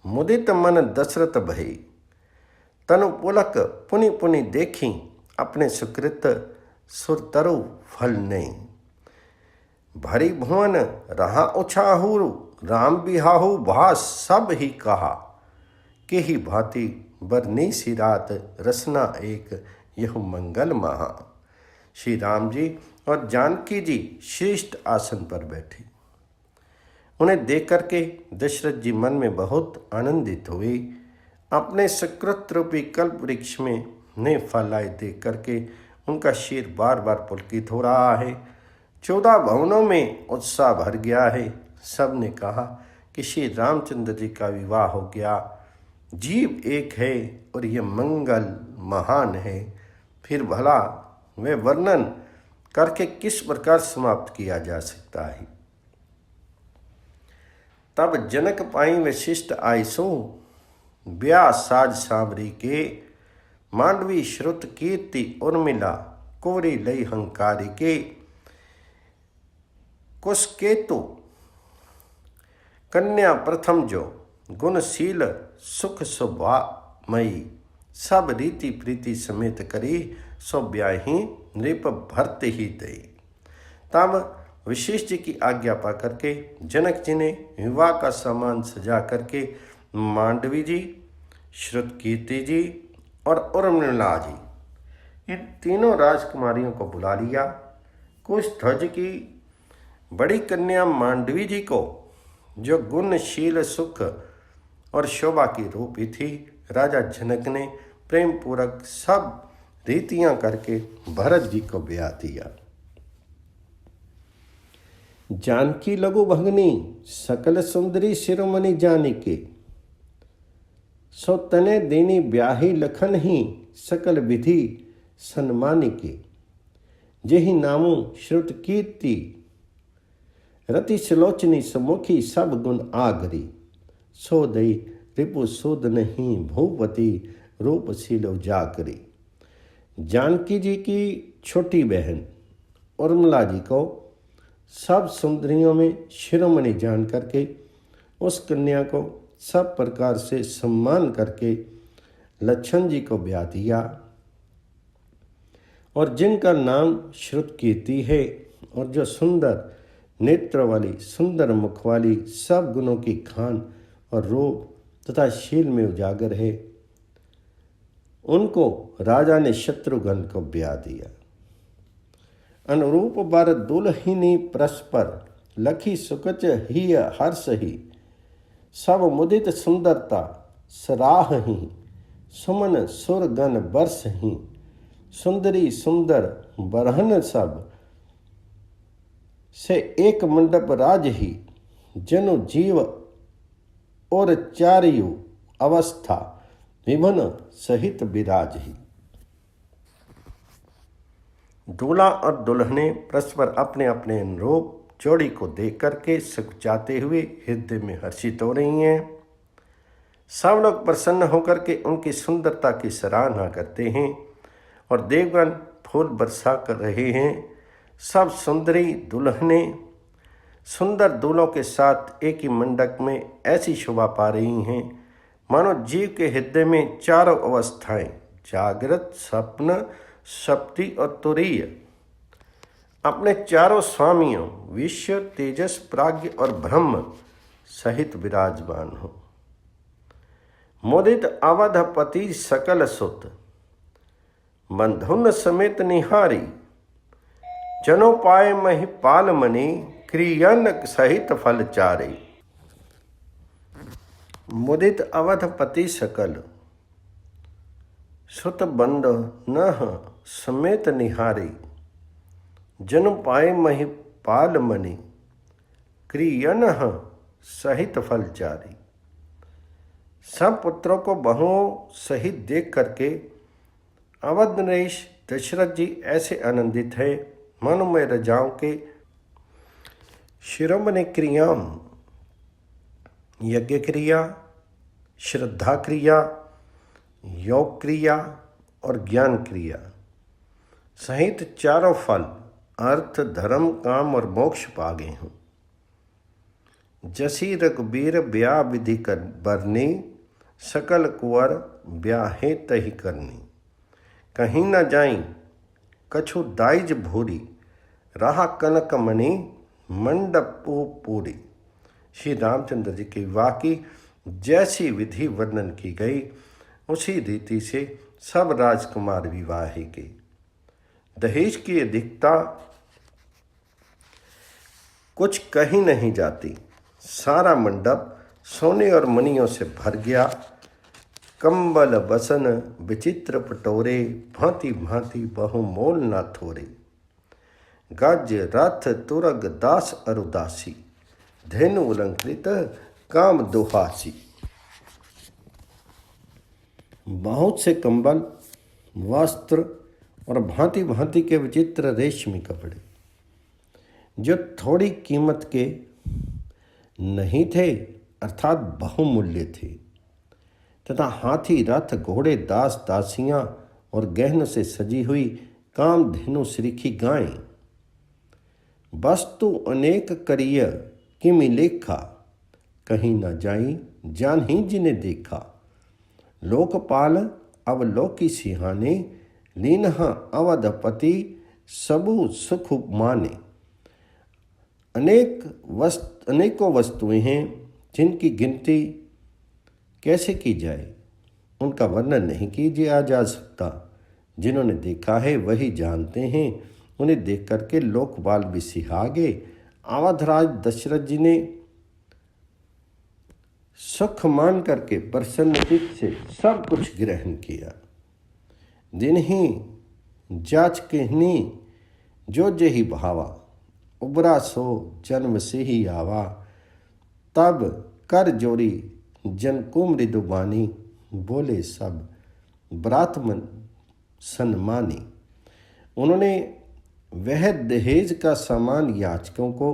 मुदित मन दशरथ भई। तनु पुलक पुनि पुनि देखी, अपने सुकृत सुरतरु फल नहीं। भरी भुवन रहा उछाहू, राम बिहाहू भास सब ही कहा। के ही भांति बरनी सी रात, रसना एक यह मंगल महा। श्री राम जी और जानकी जी श्रेष्ठ आसन पर बैठे। उन्हें देख करके दशरथ जी मन में बहुत आनंदित हुए। अपने सकृत रूपी कल्प वृक्ष में नए फल आए देख करके उनका शीर बार बार पुलकित हो रहा है। 14 भवनों में उत्साह भर गया है। सब ने कहा कि श्री रामचंद्र जी का विवाह हो गया। जीव एक है और यह मंगल महान है। फिर भला वे वर्णन करके किस प्रकार समाप्त किया जा सकता है। तब जनक पाई वशिष्ठ आयसो, ब्याह साज सांवरी के, मांडवी श्रुत कीर्ति उर्मिला, कुवरी लई हंकारी के, कुशकेतु कन्या प्रथम जो, गुणशील सुख स्वभामयी, सब रीति प्रीति समेत करी, सो ब्याही नृप भरत ही दई। तब वशिष्ठ जी की आज्ञा पा करके जनक जी ने विवाह का सामान सजा करके मांडवी जी, श्रुतकीर्ति जी और उर्मिला जी, इन तीनों राजकुमारियों को बुला लिया। कुशध्वज की बड़ी कन्या मांडवी जी को, जो गुणशील सुख और शोभा की रूपी थी, राजा जनक ने प्रेम पूर्वक सब रीतियां करके भरत जी को ब्याह दिया। जानकी लघु भगनी सकल सुंदरी शिरोमणि जानिके, सो तने देनी ब्याही लखन ही सकल विधि सन्मानिके, जेहि नामु श्रुत कीर्ति रति सुलोचनी सुमुखी सब गुण आगरी, सो दई रिपु सुद नहीं भूपति रूपशील उजागरी। जानकी जी की छोटी बहन उर्मिला जी को सब सुंदरियों में शिरोमणि जान करके उस कन्या को सब प्रकार से सम्मान करके लक्ष्मण जी को ब्याह दिया। और जिनका नाम श्रुतकीर्ति है और जो सुंदर नेत्र वाली, सुंदर मुख वाली, सब गुणों की खान और रूप तथा शील में उजागर है, उनको राजा ने शत्रुघ्न को ब्याह दिया। अनुरूप बर दुल्हिनी परस्पर, लखी सुकच ही हर्ष ही, सब मुदित सुंदरता सराह ही, सुमन सुरगन बरस ही, सुंदरी सुंदर बरहन सब, से एक मंडप राज ही, जनु जीव और चारियु अवस्था, विभिन्न सहित विराज ही। दूल्हा और दुल्हने परस्पर अपने अपने अनुरूप जोड़ी को देख करके सकुचाते हुए हृदय में हर्षित हो रही हैं। सब लोग प्रसन्न होकर के उनकी सुंदरता की सराहना करते हैं और देवगण फूल बरसा कर रहे हैं। सब सुंदरी दुल्हने सुंदर दूल्हों के साथ एक ही मंडप में ऐसी शोभा पा रही हैं मानो जीव के हृदय में चारों अवस्थाएं, जागृत, स्वप्न, शक्ति और तुरीय, अपने चारों स्वामियों विश्व, तेजस, प्राज्ञ और ब्रह्म सहित विराजमान हो। मुदित अवधपति सकल सुत, बंधुन समेत निहारी, जनो पाए महिपाल मणि, क्रियन सहित फल चारे। मुदित अवधपति सकल सुत बंध न समेत निहारी, जन पाए महिपाल मणि, क्रियन सहित फल चारी। सब पुत्रों को बहुओं सहित देख करके अवध नरेश दशरथ जी ऐसे आनंदित है मानो मैं रजाओं के शिरोमणि क्रियाम, यज्ञ क्रिया, श्रद्धा क्रिया, योग क्रिया और ज्ञान क्रिया सहित चारों फल अर्थ, धर्म, काम और मोक्ष पा गए हूँ। जसी रघुबीर ब्याह विधि कर बरनी, सकल कुंवर ब्याहे तही करनी। कहीं न जाई कछु दाइज भूरी, रहा कनक मणि मंडप पूरी। श्री रामचंद्र जी के विवाह की जैसी विधि वर्णन की गई उसी रीति से सब राजकुमार विवाह के दहेज की अधिकता कुछ कहीं नहीं जाती। सारा मंडप सोने और मणियों से भर गया। कंबल बसन विचित्र पटोरे, भांति भांति बहुमोल ना थोरे। गज रथ तुरग दास अरुदासी, धेनु अलंकृत काम दुहासी। बहुत से कंबल, वस्त्र और भांति भांति के विचित्र रेशमी कपड़े जो थोड़ी कीमत के नहीं थे अर्थात बहुमूल्य थे, तथा हाथी रथ घोड़े दास दासियां और गहनों से सजी हुई कामधेनु श्रीखी गायें। वस्तु अनेक करिय किमि लेखा, कहीं न जाई जान ही जिन्हें देखा। लोकपाल अवलोकी सिहाने, लीनहा अवधपति सबु सुख माने। अनेकों वस्तुएं हैं जिनकी गिनती कैसे की जाए, उनका वर्णन नहीं किया जा सकता। जिन्होंने देखा है वही जानते हैं। उन्हें देख करके लोकपाल भी सिहा गए। अवधराज दशरथ जी ने सुख मान करके प्रसन्न चित्त से सब कुछ ग्रहण किया। दिन ही जाच कहनी जो जेहि भावा, उबरा सो जन्म से ही आवा। तब कर जोरी जन को मृदुबानी, बोले सब ब्रातमन सन्मानी। उन्होंने वह दहेज का सामान याचकों को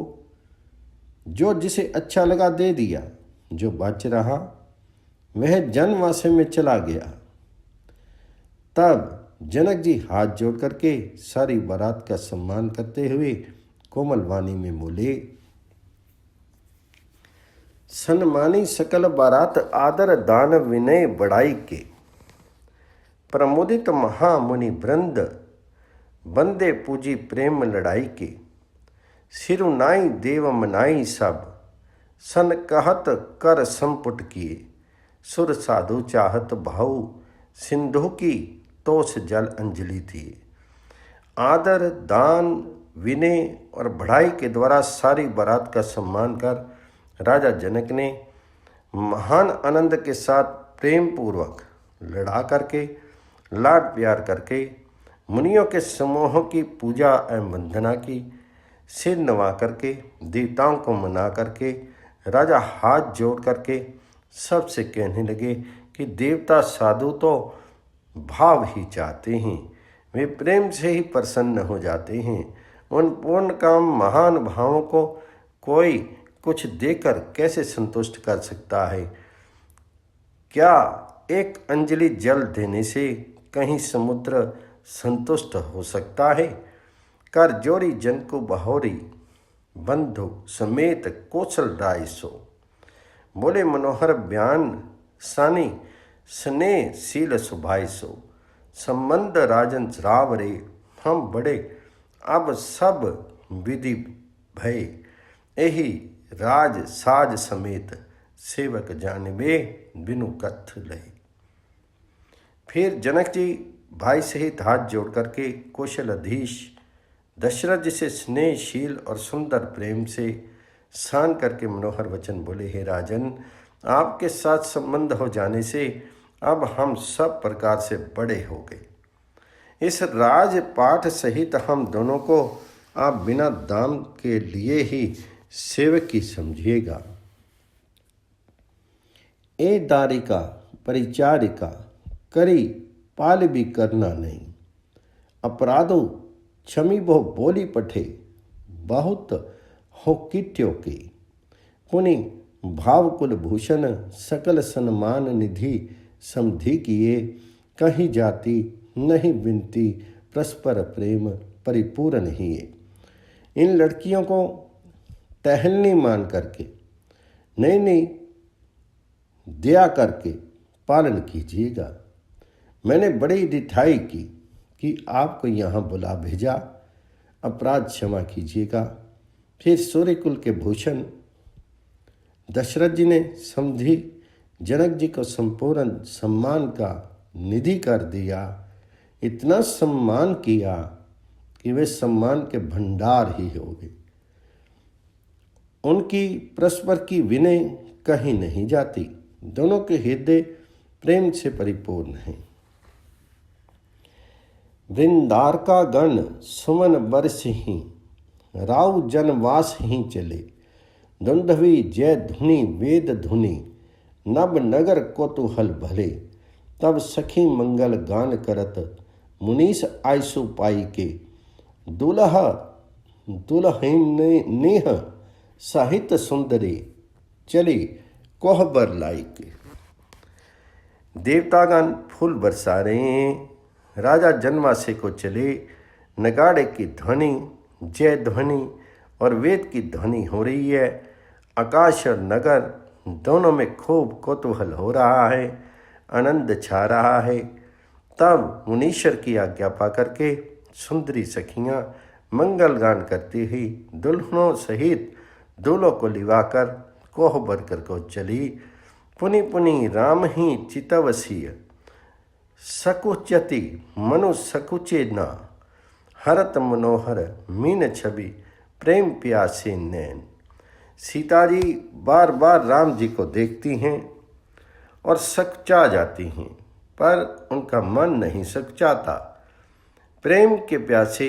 जो जिसे अच्छा लगा दे दिया। जो बच रहा वह जनवासे में चला गया। तब जनक जी हाथ जोड़ करके सारी बारात का सम्मान करते हुए कोमल वाणी में बोले, सन्मानी सकल बारात आदर दान विनय बढ़ाई के। प्रमोदित महामुनि वृंद बंदे पूजी प्रेम लड़ाई के। सिरुनाई देव मनाई सब, सन कहत कर संपुट किए। सुर साधु चाहत भाऊ, सिंधु की तोष जल अंजलि दिए। आदर दान विनय और बढ़ाई के द्वारा सारी बारात का सम्मान कर राजा जनक ने महान आनंद के साथ प्रेम पूर्वक लड़ा करके लाड प्यार करके मुनियों के समूहों की पूजा एवं वंदना की। सिर नवा करके देवताओं को मना करके राजा हाथ जोड़ करके सबसे कहने लगे कि देवता साधु तो भाव ही चाहते हैं, वे प्रेम से ही प्रसन्न हो जाते हैं। उन पूर्ण काम महान भावों को कोई कुछ देकर कैसे संतुष्ट कर सकता है? क्या एक अंजलि जल देने से कहीं समुद्र संतुष्ट हो सकता है? कर जोरी जन को बहोरी, बंधु समेत कौशल राय सो। बोले मनोहर बयान सानी, स्नेह शील सुभाय सो। संबंध राजन रावरे, हम बड़े अब सब विधि भय। यही राज साज समेत, सेवक जानबे बिनु कथ लय। फिर जनक जी भाई सहित हाथ जोड़ करके कौशलाधीश दशरथ जी से स्नेहशील और सुंदर प्रेम से सान करके मनोहर वचन बोले, हे राजन, आपके साथ संबंध हो जाने से अब हम सब प्रकार से बड़े हो गए। इस राजपाठ सहित हम दोनों को आप बिना दाम के लिए ही सेवक की समझिएगा। ए दारिका परिचारिका, करी पाल भी करना नहीं। अपराधो क्षमी बहु बोली पठे, बहुत हो किट्यो के। पुनि भावकुल भूषण सकल सन्मान निधि समधि किए। कहीं जाति नहीं विनती, परस्पर प्रेम परिपूर्ण ही है। इन लड़कियों को टहलनी मान करके नई नई दया करके पालन कीजिएगा। मैंने बड़ी डिठाई की कि आपको यहाँ बुला भेजा, अपराध क्षमा कीजिएगा। फिर सूर्यकुल के भूषण दशरथ जी ने समझी जनक जी को संपूर्ण सम्मान का निधि कर दिया। इतना सम्मान किया कि वे सम्मान के भंडार ही होंगे। उनकी परस्पर की विनय कहीं नहीं जाती, दोनों के हृदय प्रेम से परिपूर्ण हैं। वृंदार का गण सुमन बरस ही, राव जनवास ही चले। दुंदवी जय धुनि वेद धुनि, नभ नगर कौतूहल भले। तब सखी मंगल गान करत, मुनीस आयसु पाई के। दुल्हा दुल्हन नेह साहित्य सुंदरी, चली कोहबर लाई के। देवतागण फूल बरसा रहे हैं, राजा जनवासे को चले। नगाड़े की ध्वनि, जय ध्वनि और वेद की ध्वनि हो रही है। आकाश और नगर दोनों में खूब कौतूहल हो रहा है, आनंद छा रहा है। तब मुनीश्वर की आज्ञा पा करके सुंदरी सखियाँ मंगल गान करती हुई दुल्हनों सहित दूल्हों को लिवाकर कोहबर कर को चली। पुनि पुनि राम ही चितवसीय, सकुचति मनु सकुचे ना। हरत मनोहर मीन छवि, प्रेम प्यासे नैन। सीता जी बार बार राम जी को देखती हैं और सकचा जाती हैं, पर उनका मन नहीं सकचाता। प्रेम के प्यासे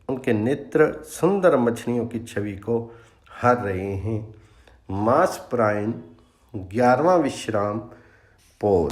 उनके नेत्र सुंदर मछलियों की छवि को हर रहे हैं। मास प्रायण 11वां विश्राम पोल।